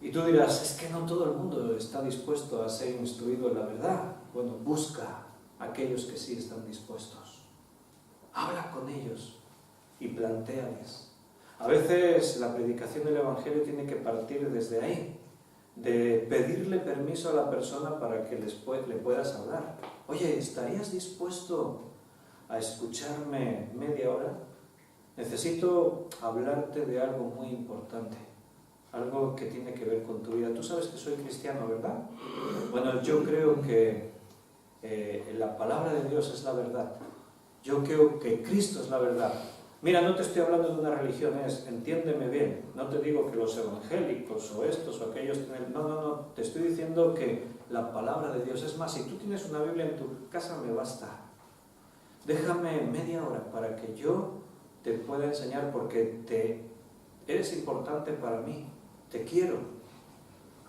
Y tú dirás, es que no todo el mundo está dispuesto a ser instruido en la verdad. Bueno, busca a aquellos que sí están dispuestos. Habla con ellos y plantéales. A veces la predicación del Evangelio tiene que partir desde ahí, de pedirle permiso a la persona para que le puedas hablar. Oye, ¿estarías dispuesto a escucharme media hora? Necesito hablarte de algo muy importante, algo que tiene que ver con tu vida. Tú sabes que soy cristiano, ¿verdad? Bueno, yo creo que la palabra de Dios es la verdad. Yo creo que Cristo es la verdad. Mira, no te estoy hablando de una religión, entiéndeme bien. No te digo que los evangélicos o estos o aquellos tienen... No. Te estoy diciendo que la palabra de Dios es más. Si tú tienes una Biblia en tu casa, me basta. Déjame media hora para que yo te pueda enseñar, porque eres importante para mí. Te quiero.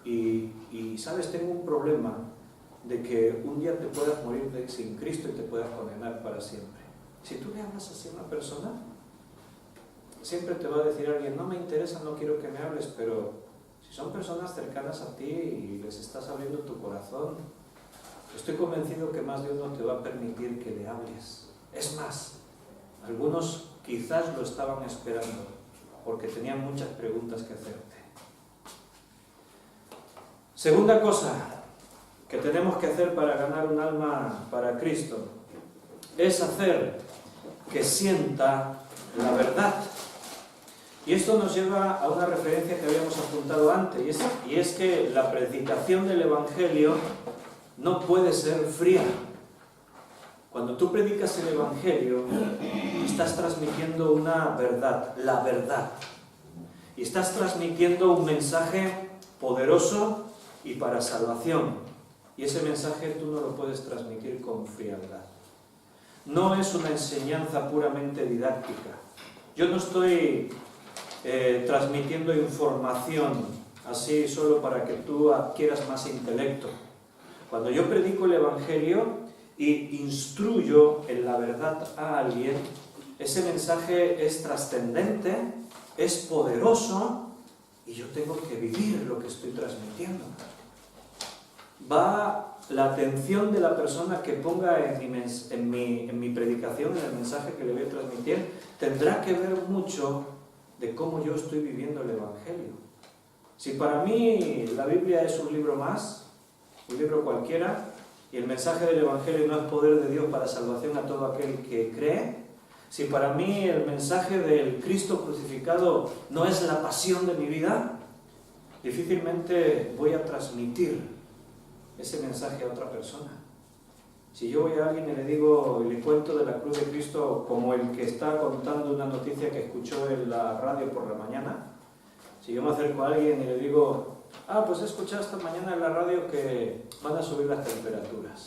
Y sabes, tengo un problema de que un día te puedas morir sin Cristo y te puedas condenar para siempre. Si tú le hablas así a una persona, siempre te va a decir alguien, no me interesa, no quiero que me hables, pero si son personas cercanas a ti y les estás abriendo tu corazón, estoy convencido que más Dios no te va a permitir que le hables. Es más, algunos quizás lo estaban esperando, porque tenían muchas preguntas que hacerte. Segunda cosa que tenemos que hacer para ganar un alma para Cristo es hacer que sienta la verdad. Y esto nos lleva a una referencia que habíamos apuntado antes, y es que la predicación del Evangelio no puede ser fría. Cuando tú predicas el Evangelio, estás transmitiendo una verdad, la verdad. Y estás transmitiendo un mensaje poderoso y para salvación. Y ese mensaje tú no lo puedes transmitir con frialdad. No es una enseñanza puramente didáctica. Yo no estoy transmitiendo información así solo para que tú adquieras más intelecto. Cuando yo predico el Evangelio y instruyo en la verdad a alguien, ese mensaje es trascendente, es poderoso, y yo tengo que vivir lo que estoy transmitiendo. Va la atención de la persona que ponga en mi predicación, en el mensaje que le voy a transmitir, tendrá que ver mucho de cómo yo estoy viviendo el Evangelio. Si para mí la Biblia es un libro más, un libro cualquiera, y el mensaje del Evangelio no es poder de Dios para salvación a todo aquel que cree, si para mí el mensaje del Cristo crucificado no es la pasión de mi vida, difícilmente voy a transmitir ese mensaje a otra persona. Si yo voy a alguien y le digo y le cuento de la cruz de Cristo como el que está contando una noticia que escuchó en la radio por la mañana, si yo me acerco a alguien y le digo, pues he escuchado esta mañana en la radio que van a subir las temperaturas,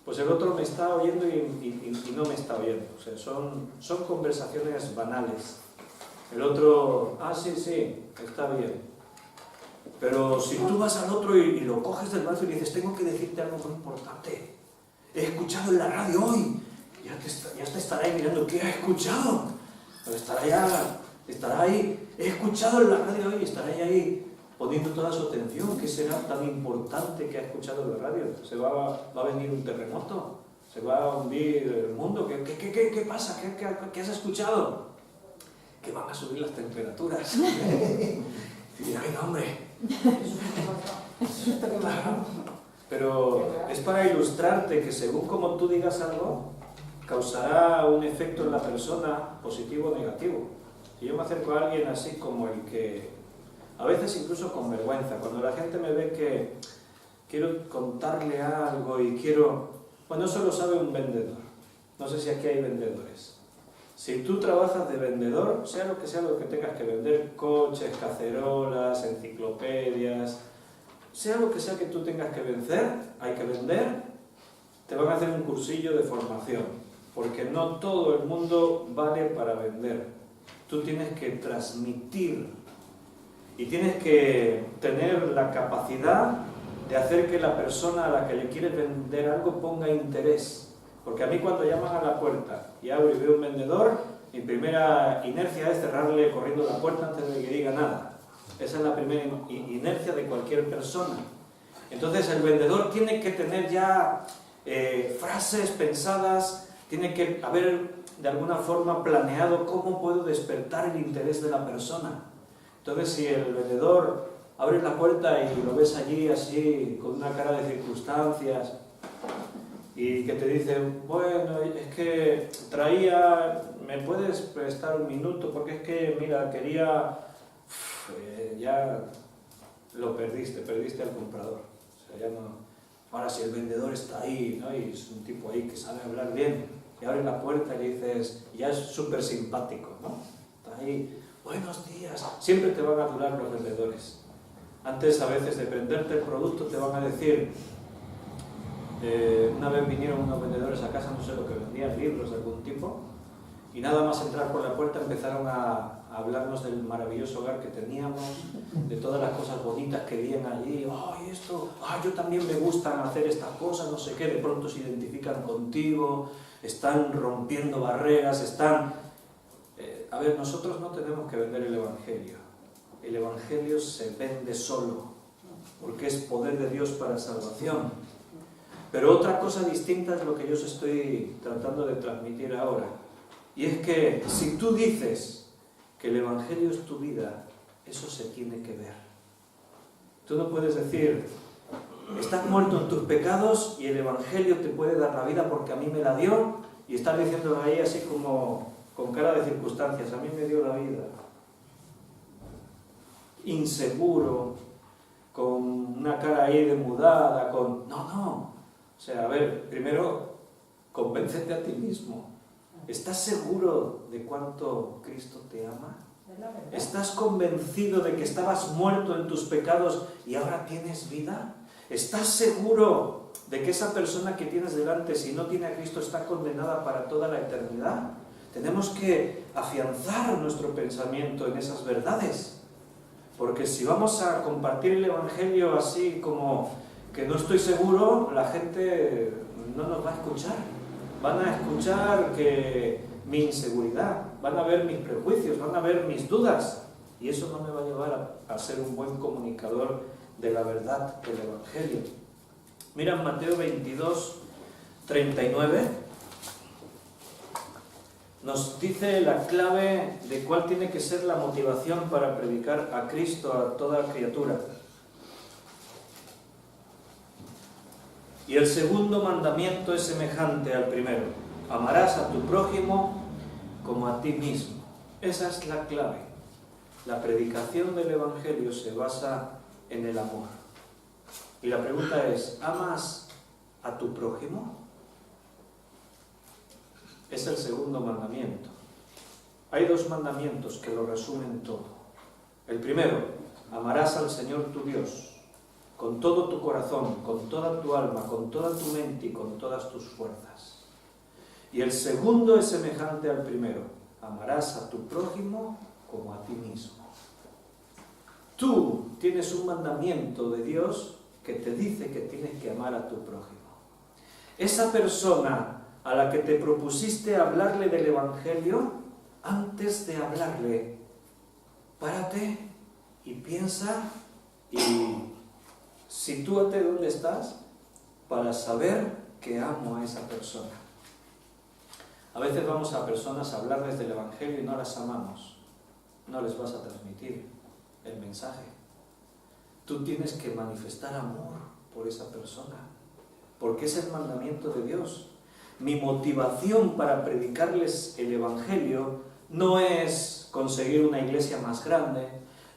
pues el otro me está oyendo y no me está oyendo. O sea, son conversaciones banales. El otro, sí, está bien. Pero si tú vas al otro y lo coges del brazo y le dices, tengo que decirte algo muy importante, he escuchado en la radio hoy, ya te estará ahí mirando, ¿qué ha escuchado? Pero estará ahí, he escuchado en la radio hoy, estará ahí poniendo toda su atención. ¿Qué será tan importante que ha escuchado en la radio? ¿Va a venir un terremoto? ¿Se va a hundir el mundo? ¿Qué pasa? ¿Qué has escuchado? Que van a subir las temperaturas. Y ay, no, hombre. Pero es para ilustrarte que según como tú digas algo, causará un efecto en la persona, positivo o negativo. Si yo me acerco a alguien así como el que, a veces incluso con vergüenza, cuando la gente me ve que quiero contarle algo y bueno, eso lo sabe un vendedor. No sé si aquí hay vendedores. Si tú trabajas de vendedor, sea lo que tengas que vender, coches, cacerolas, enciclopedias, sea lo que sea que tú tengas que vender, te van a hacer un cursillo de formación, porque no todo el mundo vale para vender. Tú tienes que transmitir y tienes que tener la capacidad de hacer que la persona a la que le quieres vender algo ponga interés. Porque a mí cuando llaman a la puerta y abro y veo un vendedor, mi primera inercia es cerrarle corriendo la puerta antes de que diga nada. Esa es la primera inercia de cualquier persona. Entonces el vendedor tiene que tener ya frases pensadas, tiene que haber de alguna forma planeado cómo puedo despertar el interés de la persona. Entonces si el vendedor abre la puerta y lo ves allí así, con una cara de circunstancias, y que te dice, bueno, es que ¿me puedes prestar un minuto? Porque es que, mira, ya lo perdiste al comprador. O sea, ya no. Ahora, si el vendedor está ahí, ¿no? Y es un tipo ahí que sabe hablar bien, y abre la puerta y le dices, ya es súper simpático, ¿no? Está ahí, buenos días. Siempre te van a durar los vendedores. Antes, a veces, de venderte el producto, te van a decir, una vez vinieron unos vendedores a casa, no sé lo que vendían, libros de algún tipo, y nada más entrar por la puerta empezaron a hablarnos del maravilloso hogar que teníamos, de todas las cosas bonitas que veían allí. Yo también me gustan hacer estas cosas, no sé qué. De pronto se identifican contigo, están rompiendo barreras, a ver, nosotros no tenemos que vender el Evangelio. El Evangelio se vende solo, porque es poder de Dios para salvación. Pero otra cosa distinta es lo que yo os estoy tratando de transmitir ahora. Y es que si tú dices que el Evangelio es tu vida, eso se tiene que ver. Tú no puedes decir, estás muerto en tus pecados y el Evangelio te puede dar la vida porque a mí me la dio, y estar diciéndolo ahí así como con cara de circunstancias, a mí me dio la vida. Inseguro, con una cara ahí demudada, No. O sea, a ver, primero, convéncete a ti mismo. ¿Estás seguro de cuánto Cristo te ama? ¿Estás convencido de que estabas muerto en tus pecados y ahora tienes vida? ¿Estás seguro de que esa persona que tienes delante, si no tiene a Cristo, está condenada para toda la eternidad? Tenemos que afianzar nuestro pensamiento en esas verdades. Porque si vamos a compartir el Evangelio así como que no estoy seguro, la gente no nos va a escuchar. Van a escuchar mi inseguridad, van a ver mis prejuicios, van a ver mis dudas. Y eso no me va a llevar a ser un buen comunicador de la verdad del Evangelio. Mira en Mateo 22, 39, nos dice la clave de cuál tiene que ser la motivación para predicar a Cristo a toda criatura. Y el segundo mandamiento es semejante al primero: amarás a tu prójimo como a ti mismo. Esa es la clave. La predicación del Evangelio se basa en el amor. Y la pregunta es, ¿amas a tu prójimo? Es el segundo mandamiento. Hay dos mandamientos que lo resumen todo. El primero, amarás al Señor tu Dios con todo tu corazón, con toda tu alma, con toda tu mente y con todas tus fuerzas. Y el segundo es semejante al primero: amarás a tu prójimo como a ti mismo. Tú tienes un mandamiento de Dios que te dice que tienes que amar a tu prójimo. Esa persona a la que te propusiste hablarle del Evangelio, antes de hablarle, párate y piensa y sitúate donde estás para saber que amo a esa persona. A veces vamos a personas a hablarles del Evangelio y no las amamos. No les vas a transmitir el mensaje. Tú tienes que manifestar amor por esa persona, porque es el mandamiento de Dios. Mi motivación para predicarles el Evangelio no es conseguir una iglesia más grande,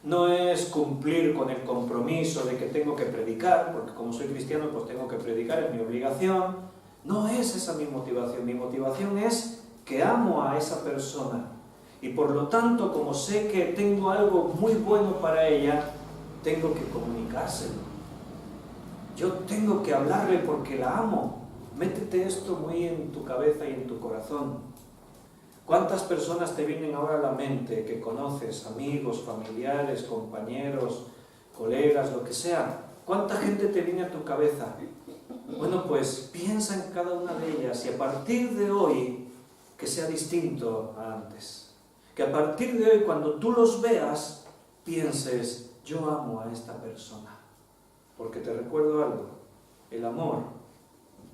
no es cumplir con el compromiso de que tengo que predicar, porque como soy cristiano pues tengo que predicar, es mi obligación. No es esa mi motivación es que amo a esa persona. Y por lo tanto, como sé que tengo algo muy bueno para ella, tengo que comunicárselo. Yo tengo que hablarle porque la amo. Métete esto muy en tu cabeza y en tu corazón. ¿Cuántas personas te vienen ahora a la mente que conoces, amigos, familiares, compañeros, colegas, lo que sea? ¿Cuánta gente te viene a tu cabeza? Bueno, pues piensa en cada una de ellas y a partir de hoy que sea distinto a antes. Que a partir de hoy, cuando tú los veas, pienses, yo amo a esta persona. Porque te recuerdo algo, el amor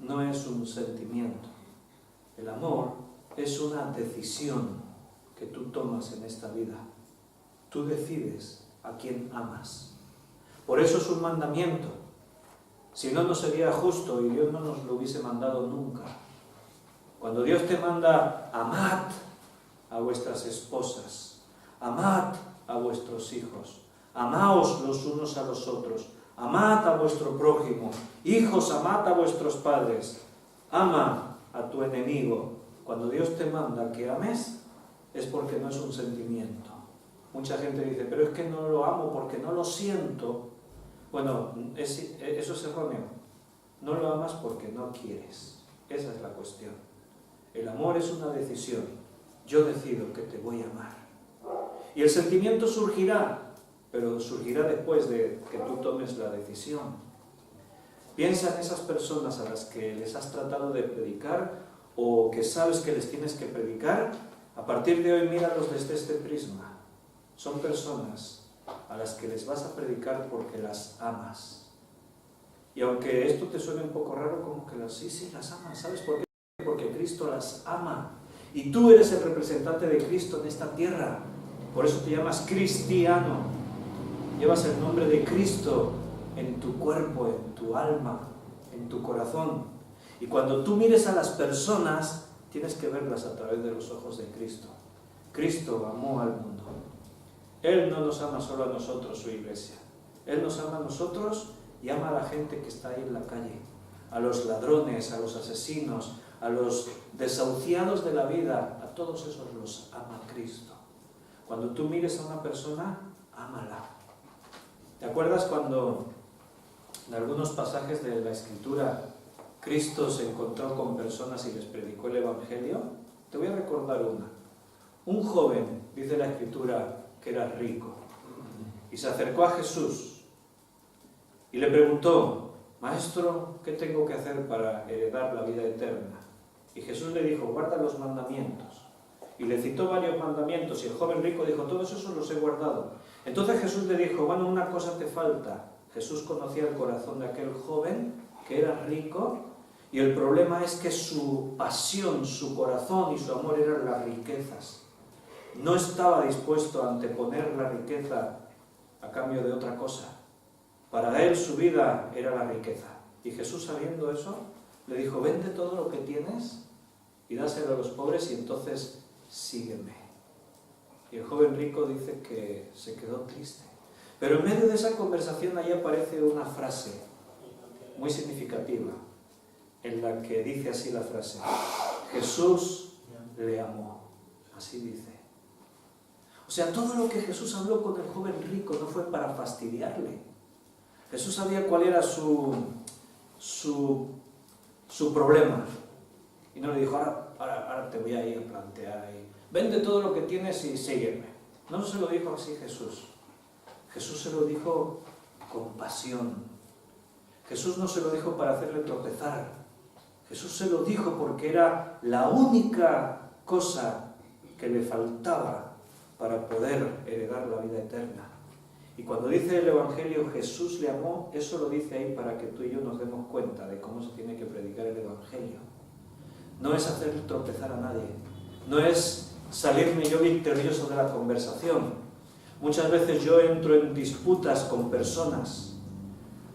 no es un sentimiento. El amor es una decisión que tú tomas en esta vida. Tú decides a quién amas. Por eso es un mandamiento. Si no, no sería justo y Dios no nos lo hubiese mandado nunca. Cuando Dios te manda, amad a vuestras esposas, amad a vuestros hijos, amaos los unos a los otros, amad a vuestro prójimo, hijos, amad a vuestros padres, ama a tu enemigo. Cuando Dios te manda que ames, es porque no es un sentimiento. Mucha gente dice, pero es que no lo amo porque no lo siento. Bueno, eso es erróneo. No lo amas porque no quieres. Esa es la cuestión. El amor es una decisión. Yo decido que te voy a amar. Y el sentimiento surgirá, pero surgirá después de que tú tomes la decisión. Piensa en esas personas a las que les has tratado de predicar o que sabes que les tienes que predicar. A partir de hoy míralos desde este prisma. Son personas a las que les vas a predicar porque las amas. Y aunque esto te suene un poco raro, como que sí, las amas. ¿Sabes por qué? Porque Cristo las ama. Y tú eres el representante de Cristo en esta tierra. Por eso te llamas cristiano. Llevas el nombre de Cristo en tu cuerpo, en tu alma, en tu corazón. Y cuando tú mires a las personas, tienes que verlas a través de los ojos de Cristo. Cristo amó al mundo. Él no nos ama solo a nosotros, su iglesia. Él nos ama a nosotros y ama a la gente que está ahí en la calle. A los ladrones, a los asesinos, a los desahuciados de la vida, a todos esos los ama Cristo. Cuando tú mires a una persona, ámala. ¿Te acuerdas cuando en algunos pasajes de la Escritura Cristo se encontró con personas y les predicó el Evangelio? Te voy a recordar una. Un joven, dice la Escritura, que era rico, y se acercó a Jesús y le preguntó, Maestro, ¿qué tengo que hacer para heredar la vida eterna? Y Jesús le dijo, guarda los mandamientos. Y le citó varios mandamientos y el joven rico dijo, todos esos los he guardado. Entonces Jesús le dijo, bueno, una cosa te falta. Jesús conocía el corazón de aquel joven que era rico y el problema es que su pasión, su corazón y su amor eran las riquezas. No estaba dispuesto a anteponer la riqueza a cambio de otra cosa. Para él su vida era la riqueza. Y Jesús, sabiendo eso, le dijo, vende todo lo que tienes y dáselo a los pobres y entonces sígueme. Y el joven rico dice que se quedó triste. Pero en medio de esa conversación allí aparece una frase muy significativa, en la que dice así la frase, Jesús le amó. Así dice. O sea, todo lo que Jesús habló con el joven rico no fue para fastidiarle. Jesús sabía cuál era su problema. Y no le dijo, ahora te voy a ir a plantear ahí. Vende todo lo que tienes y sígueme. No se lo dijo así Jesús. Jesús se lo dijo con pasión. Jesús no se lo dijo para hacerle tropezar. Jesús se lo dijo porque era la única cosa que le faltaba para poder heredar la vida eterna. Y cuando dice el Evangelio Jesús le amó, eso lo dice ahí para que tú y yo nos demos cuenta de cómo se tiene que predicar el Evangelio. No es hacer tropezar a nadie, no es salirme yo victorioso de la conversación. Muchas veces yo entro en disputas con personas,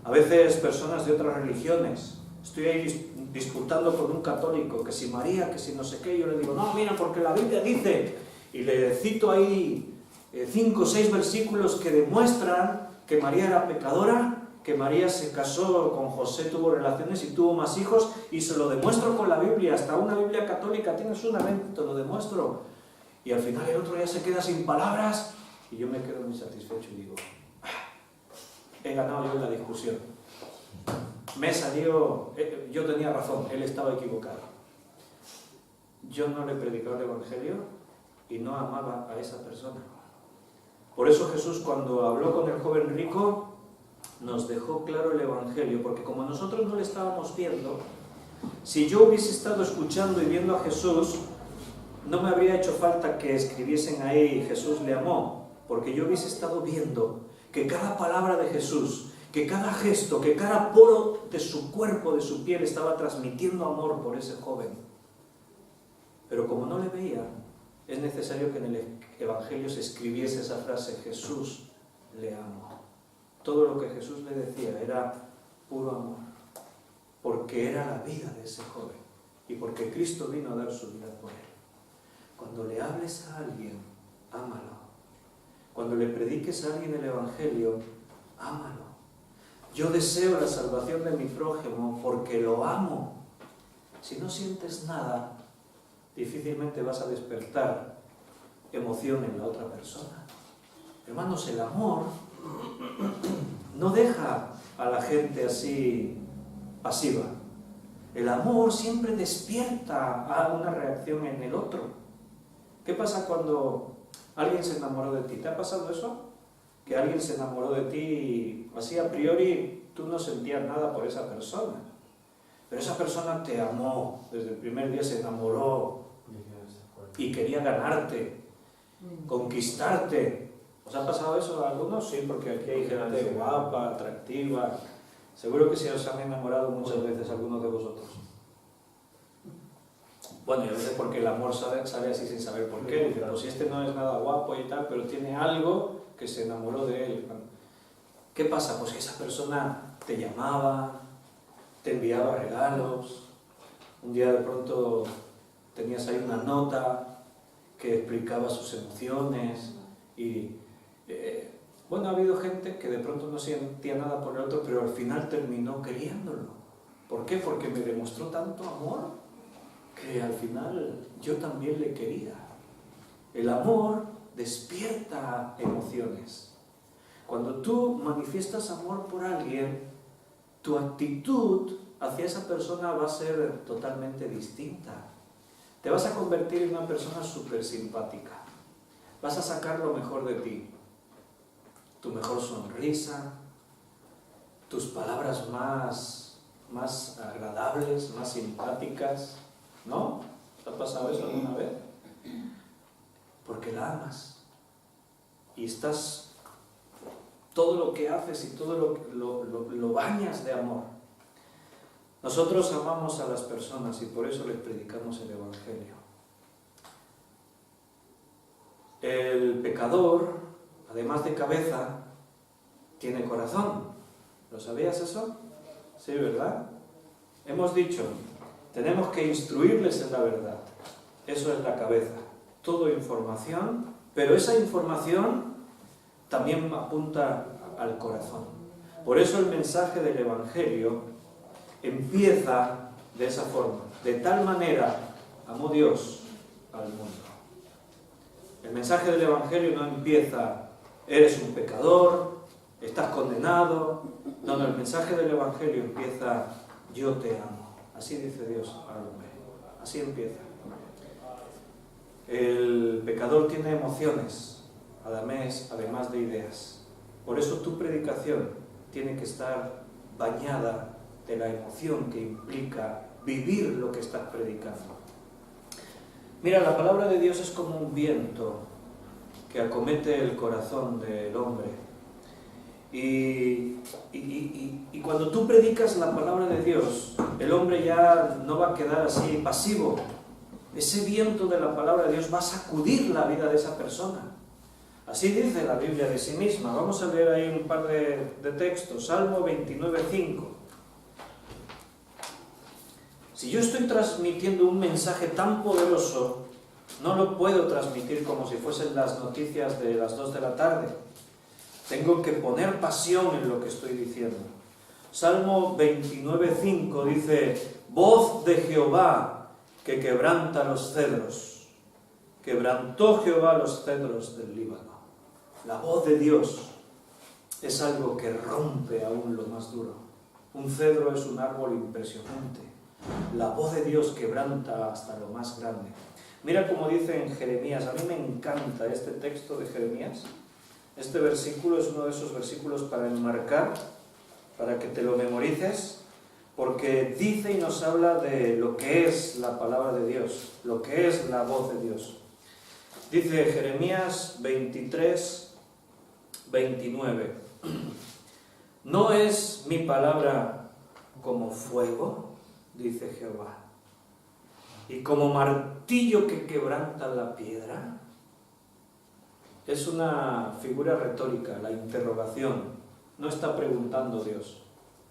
a veces personas de otras religiones. Estoy ahí disputando con un católico, que si María, que si no sé qué. Yo le digo, no, mira, porque la Biblia dice, y le cito ahí 5 o 6 versículos que demuestran que María era pecadora, que María se casó con José, tuvo relaciones y tuvo más hijos, y se lo demuestro con la Biblia, hasta una Biblia católica, tienes una mente, te lo demuestro. Y al final el otro ya se queda sin palabras, y yo me quedo muy satisfecho y digo, he ganado yo en la discusión. Me salió, yo tenía razón, él estaba equivocado. Yo no le predicaba el Evangelio y no amaba a esa persona. Por eso Jesús, cuando habló con el joven rico, nos dejó claro el Evangelio, porque como nosotros no le estábamos viendo, si yo hubiese estado escuchando y viendo a Jesús, no me habría hecho falta que escribiesen ahí Jesús le amó, porque yo hubiese estado viendo que cada palabra de Jesús, que cada gesto, que cada poro de su cuerpo, de su piel, estaba transmitiendo amor por ese joven. Pero como no le veía, es necesario que en el Evangelio se escribiese esa frase, Jesús le amo. Todo lo que Jesús le decía era puro amor, porque era la vida de ese joven y porque Cristo vino a dar su vida por él. Cuando le hables a alguien, ámalo. Cuando le prediques a alguien el Evangelio, ámalo. Yo deseo la salvación de mi prójimo porque lo amo. Si no sientes nada, difícilmente vas a despertar emoción en la otra persona. Hermanos, el amor no deja a la gente así pasiva. El amor siempre despierta a una reacción en el otro. ¿Qué pasa cuando alguien se enamoró de ti? ¿Te ha pasado eso? Que alguien se enamoró de ti y así a priori tú no sentías nada por esa persona. Pero esa persona te amó, desde el primer día se enamoró y quería ganarte, conquistarte. ¿Os ha pasado eso a algunos? Sí, porque aquí hay gente guapa, atractiva. Seguro que se os han enamorado muchas veces algunos de vosotros. Bueno, yo no sé por qué el amor sale así sin saber por qué. Dice, pues si este no es nada guapo y tal, pero tiene algo que se enamoró de él. ¿Qué pasa? Pues que esa persona te llamaba, te enviaba regalos. Un día de pronto tenías ahí una nota que explicaba sus emociones y... bueno, ha habido gente que de pronto no sentía nada por el otro, pero al final terminó queriéndolo. ¿Por qué? Porque me demostró tanto amor que al final yo también le quería. El amor despierta emociones. Cuando tú manifiestas amor por alguien, tu actitud hacia esa persona va a ser totalmente distinta. Te vas a convertir en una persona súper simpática. Vas a sacar lo mejor de ti. Tu mejor sonrisa, tus palabras más agradables, más simpáticas, ¿no? ¿Te ha pasado eso alguna vez? Porque la amas y estás, todo lo que haces y todo lo bañas de amor. Nosotros amamos a las personas y por eso les predicamos el Evangelio. El pecador, además de cabeza, tiene corazón. ¿Lo sabías eso? Sí, ¿verdad? Hemos dicho, tenemos que instruirles en la verdad. Eso es la cabeza. Todo información, pero esa información también apunta al corazón. Por eso el mensaje del Evangelio empieza de esa forma. De tal manera amó Dios al mundo. El mensaje del Evangelio no empieza, eres un pecador, estás condenado. No, el mensaje del Evangelio empieza, yo te amo. Así dice Dios al hombre. Así empieza. El pecador tiene emociones, además de ideas. Por eso tu predicación tiene que estar bañada de la emoción que implica vivir lo que estás predicando. Mira, la palabra de Dios es como un viento que acomete el corazón del hombre. Y cuando tú predicas la palabra de Dios, el hombre ya no va a quedar así pasivo. Ese viento de la palabra de Dios va a sacudir la vida de esa persona. Así dice la Biblia de sí misma. Vamos a leer ahí un par de textos. Salmo 29:5. Si yo estoy transmitiendo un mensaje tan poderoso, no lo puedo transmitir como si fuesen las noticias de las 2 de la tarde. Tengo que poner pasión en lo que estoy diciendo. Salmo 29:5 dice: voz de Jehová que quebranta los cedros. Quebrantó Jehová los cedros del Líbano. La voz de Dios es algo que rompe aún lo más duro. Un cedro es un árbol impresionante. La voz de Dios quebranta hasta lo más grande. Mira cómo dice en Jeremías. A mí me encanta este texto de Jeremías. Este versículo es uno de esos versículos para enmarcar, para que te lo memorices, porque dice y nos habla de lo que es la palabra de Dios, lo que es la voz de Dios. Dice Jeremías 23:29. ¿No es mi palabra como fuego? Dice Jehová. Y como martillo que quebranta la piedra. Es una figura retórica, la interrogación. No está preguntando Dios.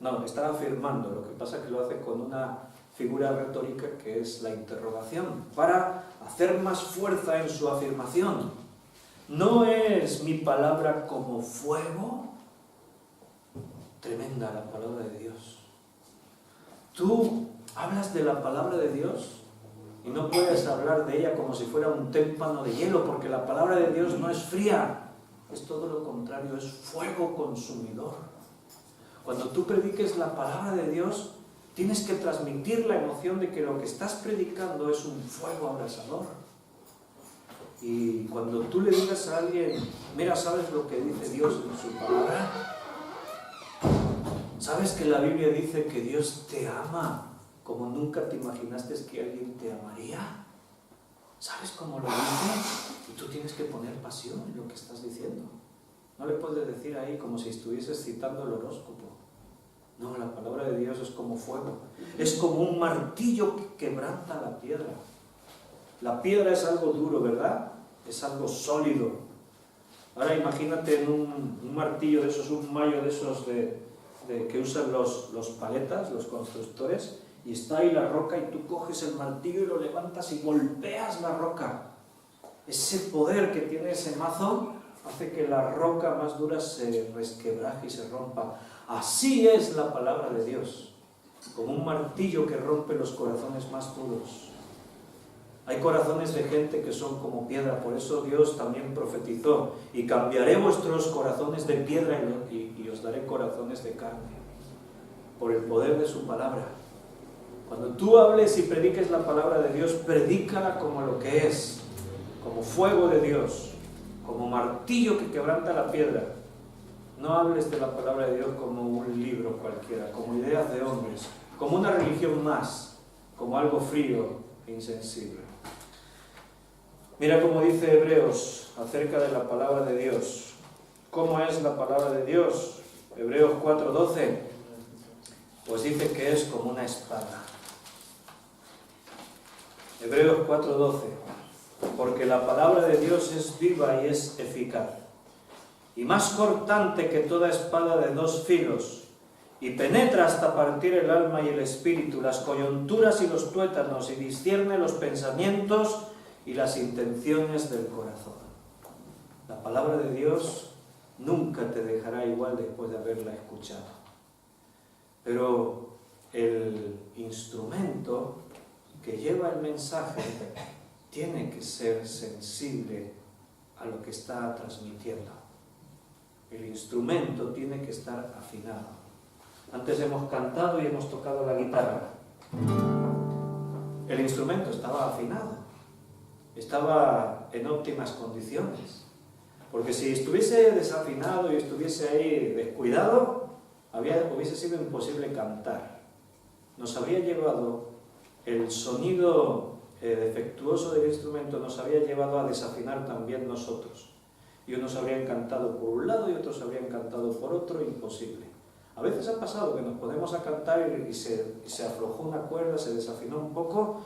No, está afirmando. Lo que pasa es que lo hace con una figura retórica que es la interrogación, para hacer más fuerza en su afirmación. ¿No es mi palabra como fuego? Tremenda la palabra de Dios. Tú hablas de la palabra de Dios y no puedes hablar de ella como si fuera un témpano de hielo, porque la palabra de Dios no es fría, es todo lo contrario, es fuego consumidor. Cuando tú prediques la palabra de Dios, tienes que transmitir la emoción de que lo que estás predicando es un fuego abrasador. Y cuando tú le digas a alguien: mira, ¿sabes lo que dice Dios en su palabra? ¿Sabes que la Biblia dice que Dios te ama como nunca te imaginaste que alguien te amaría? ¿Sabes cómo lo dice? Y tú tienes que poner pasión en lo que estás diciendo. No le puedes decir ahí como si estuvieses citando el horóscopo. No, la palabra de Dios es como fuego. Es como un martillo que quebranta la piedra. La piedra es algo duro, ¿verdad? Es algo sólido. Ahora imagínate en un martillo de esos, un mallo de esos que usan los paletas, los constructores, y está ahí la roca y tú coges el martillo y lo levantas y golpeas la roca. Ese poder que tiene ese mazo hace que la roca más dura se resquebraje y se rompa. Así es la palabra de Dios, como un martillo que rompe los corazones más duros. Hay corazones de gente que son como piedra, por eso Dios también profetizó: y cambiaré vuestros corazones de piedra y os daré corazones de carne, por el poder de su palabra. Cuando tú hables y prediques la palabra de Dios, predícala como lo que es, como fuego de Dios, como martillo que quebranta la piedra. No hables de la palabra de Dios como un libro cualquiera, como ideas de hombres, como una religión más, como algo frío e insensible. Mira cómo dice Hebreos acerca de la palabra de Dios. ¿Cómo es la palabra de Dios? Hebreos 4:12. Pues dice que es como una espada. Hebreos 4:12. Porque la palabra de Dios es viva y es eficaz, y más cortante que toda espada de 2 filos, y penetra hasta partir el alma y el espíritu, las coyunturas y los tuétanos, y discierne los pensamientos y las intenciones del corazón. La palabra de Dios nunca te dejará igual después de haberla escuchado. Pero el instrumento que lleva el mensaje tiene que ser sensible a lo que está transmitiendo. El instrumento tiene que estar afinado. Antes hemos cantado y hemos tocado la guitarra. El instrumento estaba afinado, estaba en óptimas condiciones. Porque si estuviese desafinado y estuviese ahí descuidado, hubiese sido imposible cantar. Nos habría llevado el sonido defectuoso del instrumento, nos habría llevado a desafinar también nosotros. Y unos habrían cantado por un lado y otros habrían cantado por otro, imposible. A veces ha pasado que nos ponemos a cantar y se aflojó una cuerda, se desafinó un poco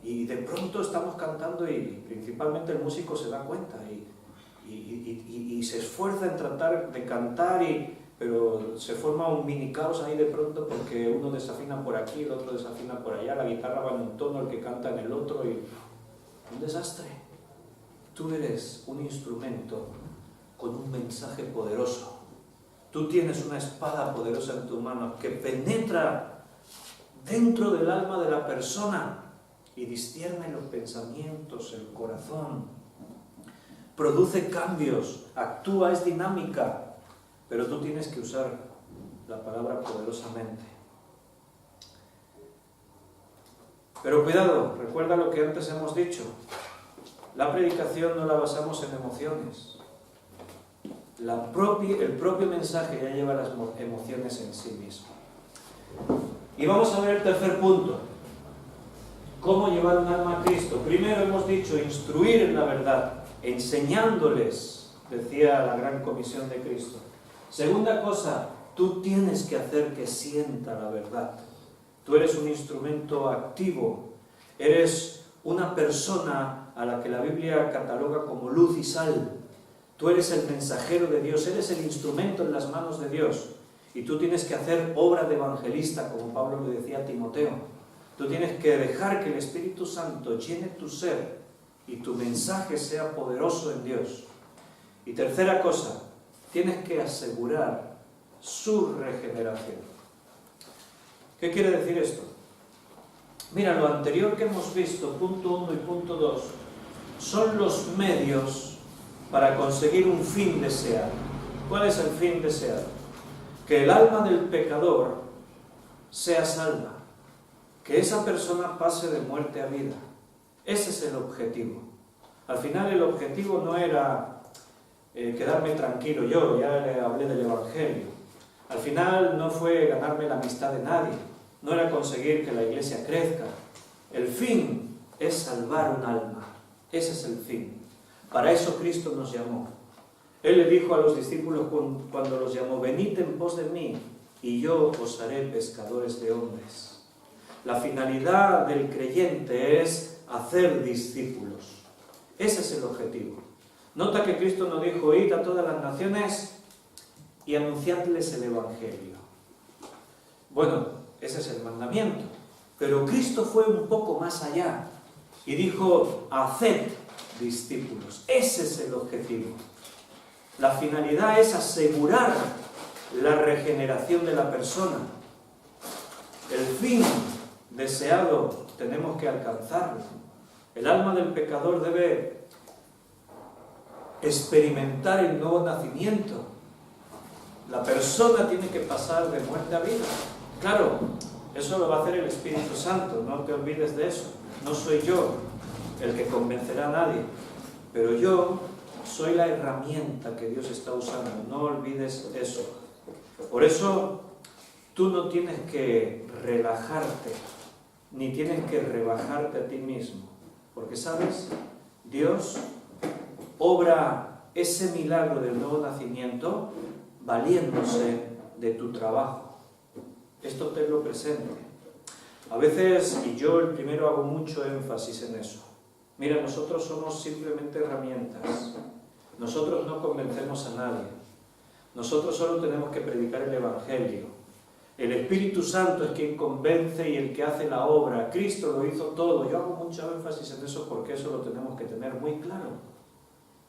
y de pronto estamos cantando y principalmente el músico se da cuenta y se esfuerza en tratar de cantar, pero se forma un mini caos ahí de pronto porque uno desafina por aquí, el otro desafina por allá, la guitarra va en un tono, el que canta en el otro y un desastre. Tú eres un instrumento con un mensaje poderoso. Tú tienes una espada poderosa en tu mano que penetra dentro del alma de la persona y discierne los pensamientos, el corazón. Produce cambios, actúa, es dinámica, pero tú tienes que usar la palabra poderosamente. Pero cuidado, recuerda lo que antes hemos dicho. La predicación no la basamos en emociones. El propio mensaje ya lleva las emociones en sí mismo. Y vamos a ver el tercer punto. ¿Cómo llevar un alma a Cristo? Primero hemos dicho instruir en la verdad, enseñándoles, decía la gran comisión de Cristo. Segunda cosa, tú tienes que hacer que sienta la verdad. Tú eres un instrumento activo, eres una persona a la que la Biblia cataloga como luz y sal. Tú eres el mensajero de Dios, eres el instrumento en las manos de Dios. Y tú tienes que hacer obra de evangelista, como Pablo le decía a Timoteo. Tú tienes que dejar que el Espíritu Santo llene tu ser y tu mensaje sea poderoso en Dios. Y tercera cosa, tienes que asegurar su regeneración. ¿Qué quiere decir esto? Mira, lo anterior que hemos visto, punto 1 y punto 2, son los medios para conseguir un fin deseado. ¿Cuál es el fin deseado? Que el alma del pecador sea salva, que esa persona pase de muerte a vida. Ese es el objetivo. Al final el objetivo no era quedarme tranquilo yo, ya le hablé del Evangelio. Al final no fue ganarme la amistad de nadie, no era conseguir que la iglesia crezca. El fin es salvar un alma, ese es el fin. Para eso Cristo nos llamó. Él le dijo a los discípulos cuando los llamó: venid en pos de mí y yo os haré pescadores de hombres. La finalidad del creyente es hacer discípulos. Ese es el objetivo. Nota que Cristo no dijo: id a todas las naciones y anunciadles el Evangelio. Bueno, ese es el mandamiento. Pero Cristo fue un poco más allá y dijo: haced discípulos. Ese es el objetivo. La finalidad es asegurar la regeneración de la persona. El fin deseado tenemos que alcanzarlo. El alma del pecador debe experimentar el nuevo nacimiento. La persona tiene que pasar de muerte a vida. Claro, eso lo va a hacer el Espíritu Santo, no te olvides de eso. No soy yo el que convencerá a nadie, pero yo soy la herramienta que Dios está usando, no olvides eso. Por eso tú no tienes que relajarte, ni tienes que rebajarte a ti mismo, porque sabes, Dios obra ese milagro del nuevo nacimiento valiéndose de tu trabajo. Esto tenlo presente. A veces, y yo el primero hago mucho énfasis en eso. Mira, nosotros somos simplemente herramientas. Nosotros no convencemos a nadie. Nosotros solo tenemos que predicar el Evangelio. El Espíritu Santo es quien convence y el que hace la obra. Cristo lo hizo todo. Yo hago mucho énfasis en eso porque eso lo tenemos que tener muy claro.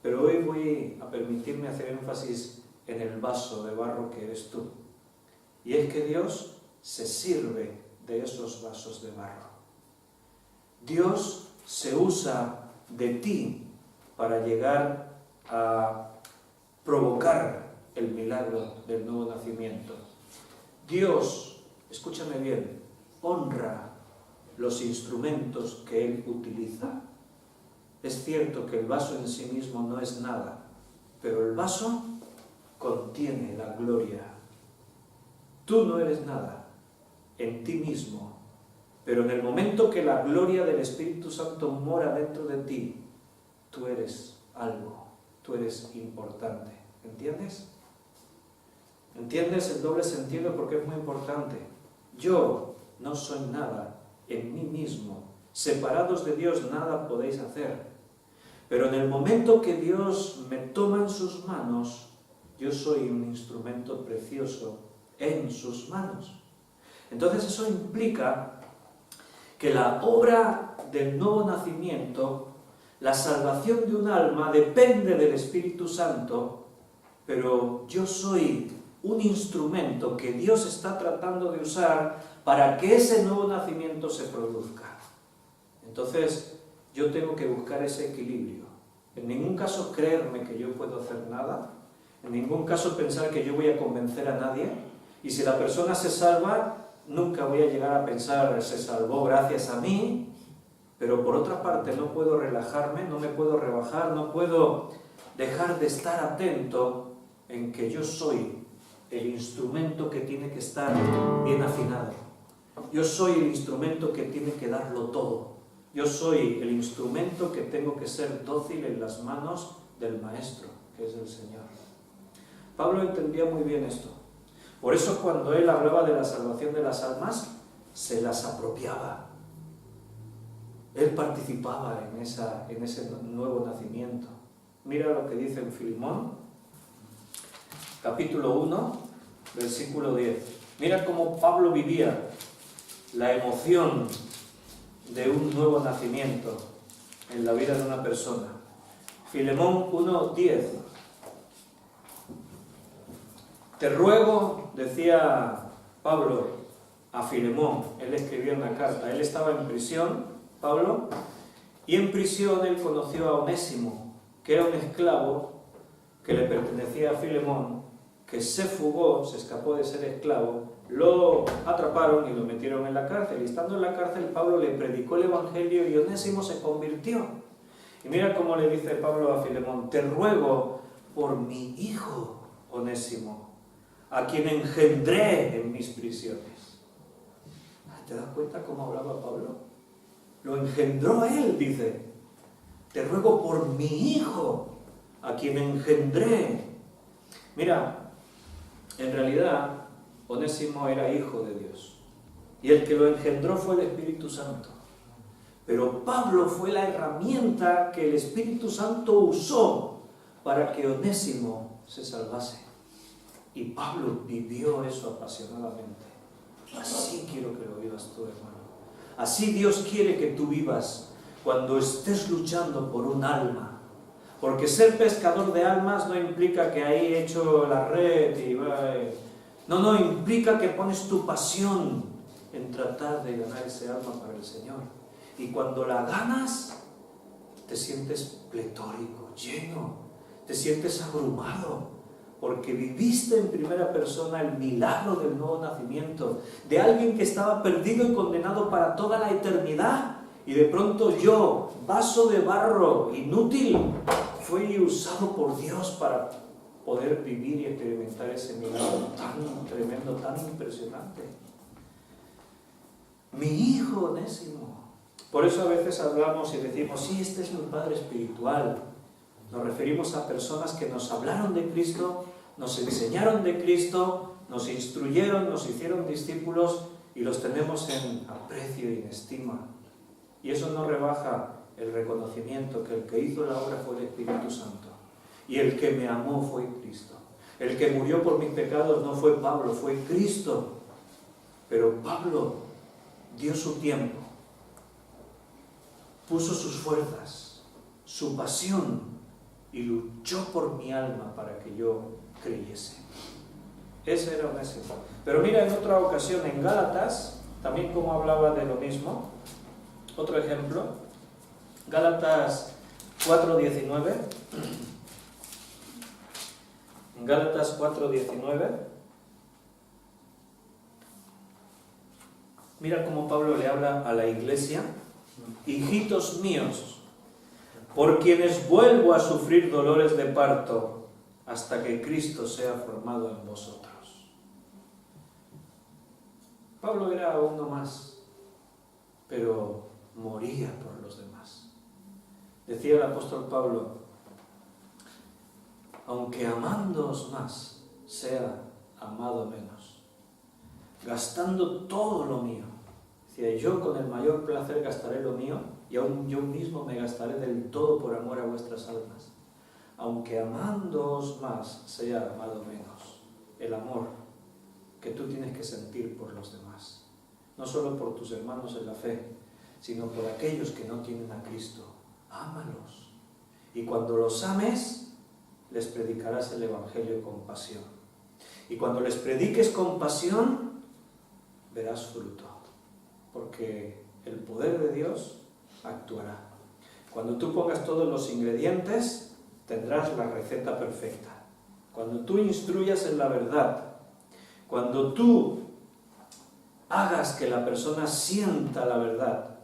Pero hoy voy a permitirme hacer énfasis en el vaso de barro que eres tú. Y es que Dios se sirve de esos vasos de barro. Dios se usa de ti para llegar a provocar el milagro del nuevo nacimiento. Dios, escúchame bien, honra los instrumentos que Él utiliza. Es cierto que el vaso en sí mismo no es nada, pero el vaso contiene la gloria. Tú no eres nada en ti mismo, pero en el momento que la gloria del Espíritu Santo mora dentro de ti, tú eres algo, tú eres importante. ¿Entiendes? ¿Entiendes el doble sentido? Porque es muy importante. Yo no soy nada en mí mismo. Separados de Dios nada podéis hacer. Pero en el momento que Dios me toma en sus manos, yo soy un instrumento precioso en sus manos. Entonces eso implica que la obra del nuevo nacimiento, la salvación de un alma, depende del Espíritu Santo, pero yo soy un instrumento que Dios está tratando de usar para que ese nuevo nacimiento se produzca. Entonces, yo tengo que buscar ese equilibrio. En ningún caso creerme que yo puedo hacer nada, en ningún caso pensar que yo voy a convencer a nadie, y si la persona se salva, nunca voy a llegar a pensar, se salvó gracias a mí, pero por otra parte no puedo relajarme, no me puedo rebajar, no puedo dejar de estar atento en que yo soy el instrumento que tiene que estar bien afinado. Yo soy el instrumento que tiene que darlo todo. Yo soy el instrumento que tengo que ser dócil en las manos del Maestro, que es el Señor. Pablo entendía muy bien esto. Por eso cuando él hablaba de la salvación de las almas, se las apropiaba. Él participaba en ese nuevo nacimiento. Mira lo que dice en Filemón, capítulo 1, versículo 10. Mira cómo Pablo vivía la emoción de un nuevo nacimiento en la vida de una persona. Filemón 1:10. Te ruego, decía Pablo a Filemón, él escribía una carta, él estaba en prisión, Pablo, y en prisión él conoció a Onésimo, que era un esclavo que le pertenecía a Filemón, que se fugó, se escapó de ser esclavo, lo atraparon y lo metieron en la cárcel. Y estando en la cárcel, Pablo le predicó el Evangelio y Onésimo se convirtió. Y mira cómo le dice Pablo a Filemón, te ruego por mi hijo Onésimo, a quien engendré en mis prisiones. ¿Te das cuenta cómo hablaba Pablo? Lo engendró él, dice. Te ruego por mi hijo, a quien engendré. Mira, en realidad Onésimo era hijo de Dios. Y el que lo engendró fue el Espíritu Santo. Pero Pablo fue la herramienta que el Espíritu Santo usó para que Onésimo se salvase. Y Pablo vivió eso apasionadamente. Así quiero que lo vivas tú, hermano. Así Dios quiere que tú vivas cuando estés luchando por un alma. Porque ser pescador de almas no implica que ahí echo la red y no, implica que pones tu pasión en tratar de ganar ese alma para el Señor. Y cuando la ganas, te sientes pletórico, lleno, te sientes abrumado. Porque viviste en primera persona el milagro del nuevo nacimiento, de alguien que estaba perdido y condenado para toda la eternidad, y de pronto yo, vaso de barro, inútil, fui usado por Dios para poder vivir y experimentar ese milagro tan tremendo, tan impresionante. Mi hijo Onésimo. Por eso a veces hablamos y decimos, sí, este es mi padre espiritual. Nos referimos a personas que nos hablaron de Cristo, nos enseñaron de Cristo, nos instruyeron, nos hicieron discípulos y los tenemos en aprecio y en estima. Y eso no rebaja el reconocimiento que el que hizo la obra fue el Espíritu Santo. Y el que me amó fue Cristo. El que murió por mis pecados no fue Pablo, fue Cristo. Pero Pablo dio su tiempo, puso sus fuerzas, su pasión, y luchó por mi alma para que yo creyese. Ese era Onésimo. Pero mira, en otra ocasión en Gálatas, también como hablaba de lo mismo, otro ejemplo, Gálatas 4:19. En Gálatas 4:19, mira cómo Pablo le habla a la iglesia: hijitos míos, por quienes vuelvo a sufrir dolores de parto, hasta que Cristo sea formado en vosotros. Pablo era uno más, pero moría por los demás. Decía el apóstol Pablo: aunque amándoos más, sea amado menos, gastando todo lo mío. Decía: yo con el mayor placer gastaré lo mío, y aún yo mismo me gastaré del todo por amor a vuestras almas. Aunque amándoos más, sea amado menos. El amor que tú tienes que sentir por los demás, no solo por tus hermanos en la fe, sino por aquellos que no tienen a Cristo. Ámalos. Y cuando los ames, les predicarás el Evangelio con pasión. Y cuando les prediques con pasión, verás fruto, porque el poder de Dios actuará. Cuando tú pongas todos los ingredientes, tendrás la receta perfecta. Cuando tú instruyas en la verdad, cuando tú hagas que la persona sienta la verdad,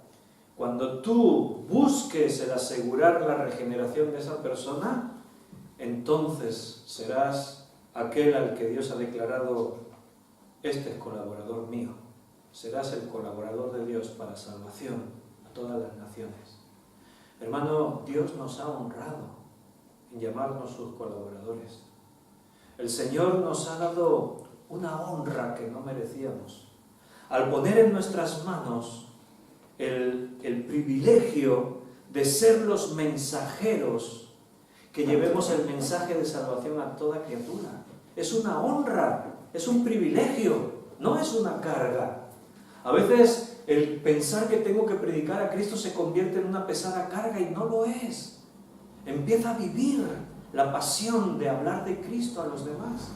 cuando tú busques el asegurar la regeneración de esa persona, entonces serás aquel al que Dios ha declarado: este es colaborador mío. Serás el colaborador de Dios para salvación a todas las naciones. Hermano, Dios nos ha honrado en llamarnos sus colaboradores. El Señor nos ha dado una honra que no merecíamos, al poner en nuestras manos el privilegio de ser los mensajeros que llevemos el mensaje de salvación a toda criatura. Es una honra, es un privilegio, no es una carga. A veces el pensar que tengo que predicar a Cristo se convierte en una pesada carga, y no lo es. Empieza a vivir la pasión de hablar de Cristo a los demás.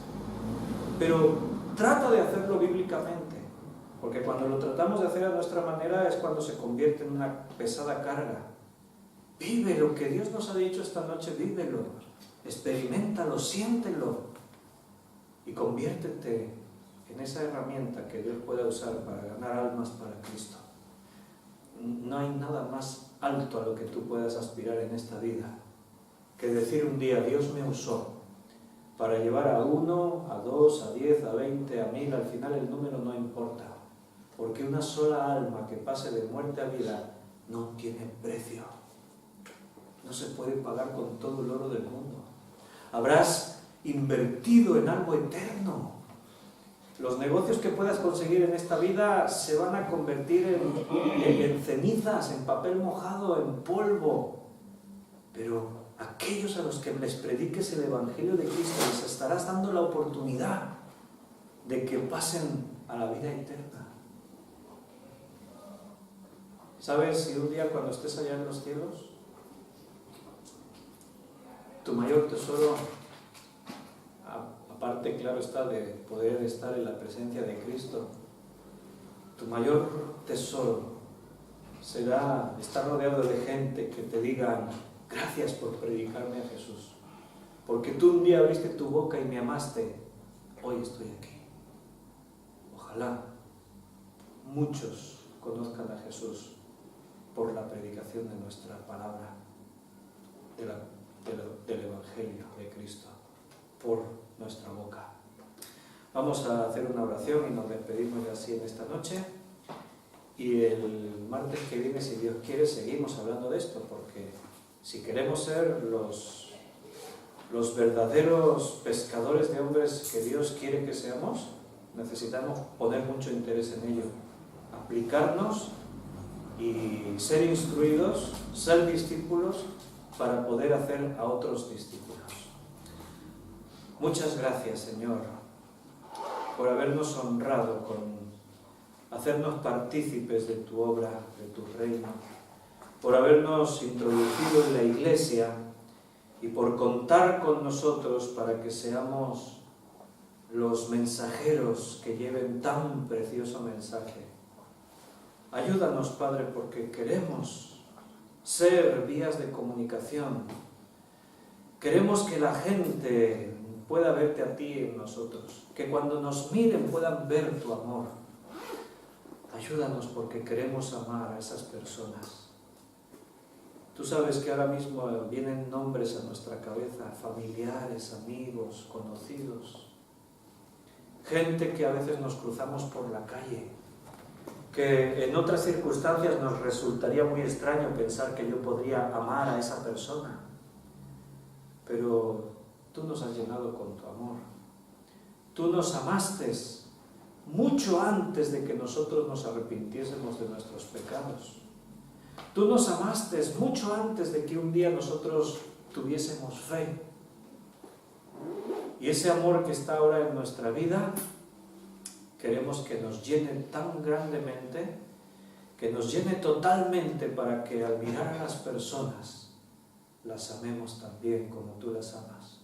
Pero trata de hacerlo bíblicamente, porque cuando lo tratamos de hacer a nuestra manera es cuando se convierte en una pesada carga. Vive lo que Dios nos ha dicho esta noche, vívelo, experiméntalo, siéntelo y conviértete en esa herramienta que Dios pueda usar para ganar almas para Cristo. No hay nada más alto a lo que tú puedas aspirar en esta vida que decir un día: Dios me usó para llevar a 1, a 2, a 10, a 20, a 1000, al final el número no importa, porque una sola alma que pase de muerte a vida no tiene precio. No se puede pagar con todo el oro del mundo. Habrás invertido en algo eterno. Los negocios que puedas conseguir en esta vida se van a convertir en cenizas, en papel mojado, en polvo. Pero aquellos a los que les prediques el Evangelio de Cristo, les estarás dando la oportunidad de que pasen a la vida eterna. ¿Sabes? Si un día cuando estés allá en los cielos, tu mayor tesoro, aparte, claro está, de poder estar en la presencia de Cristo, tu mayor tesoro será estar rodeado de gente que te digan: gracias por predicarme a Jesús, porque tú un día abriste tu boca y me amaste, hoy estoy aquí. Ojalá muchos conozcan a Jesús por la predicación de nuestra palabra, del Evangelio de Cristo, por nuestra boca. Vamos a hacer una oración y nos despedimos ya así en esta noche. Y el martes que viene, si Dios quiere, seguimos hablando de esto, porque si queremos ser los verdaderos pescadores de hombres que Dios quiere que seamos, necesitamos poner mucho interés en ello, aplicarnos y ser instruidos, ser discípulos, para poder hacer a otros discípulos. Muchas gracias, Señor, por habernos honrado con hacernos partícipes de tu obra, de tu reino, por habernos introducido en la Iglesia y por contar con nosotros para que seamos los mensajeros que lleven tan precioso mensaje. Ayúdanos, Padre, porque queremos ser vías de comunicación. Queremos que la gente pueda verte a ti en nosotros, que cuando nos miren puedan ver tu amor. Ayúdanos porque queremos amar a esas personas. Tú sabes que ahora mismo vienen nombres a nuestra cabeza, familiares, amigos, conocidos, gente que a veces nos cruzamos por la calle, que en otras circunstancias nos resultaría muy extraño pensar que yo podría amar a esa persona, pero tú nos has llenado con tu amor. Tú nos amaste mucho antes de que nosotros nos arrepintiésemos de nuestros pecados. Tú nos amaste mucho antes de que un día nosotros tuviésemos fe. Y ese amor que está ahora en nuestra vida, queremos que nos llene tan grandemente, que nos llene totalmente para que al mirar a las personas, las amemos también como tú las amas.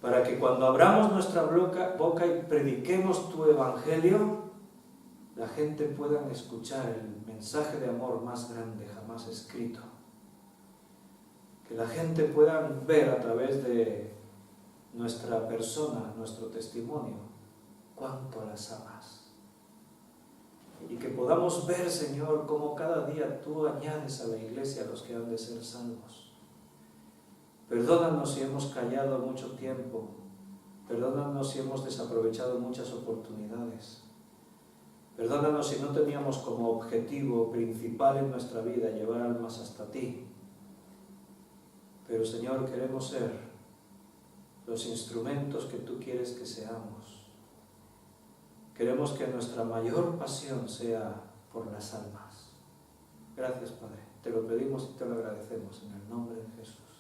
Para que cuando abramos nuestra boca y prediquemos tu evangelio, la gente pueda escuchar el mensaje de amor más grande jamás escrito. Que la gente pueda ver a través de nuestra persona, nuestro testimonio, cuánto las amas. Y que podamos ver, Señor, cómo cada día tú añades a la iglesia a los que han de ser salvos. Perdónanos si hemos callado mucho tiempo. Perdónanos si hemos desaprovechado muchas oportunidades. Perdónanos si no teníamos como objetivo principal en nuestra vida llevar almas hasta ti. Pero, Señor, queremos ser los instrumentos que tú quieres que seamos. Queremos que nuestra mayor pasión sea por las almas. Gracias, Padre. Te lo pedimos y te lo agradecemos en el nombre de Jesús.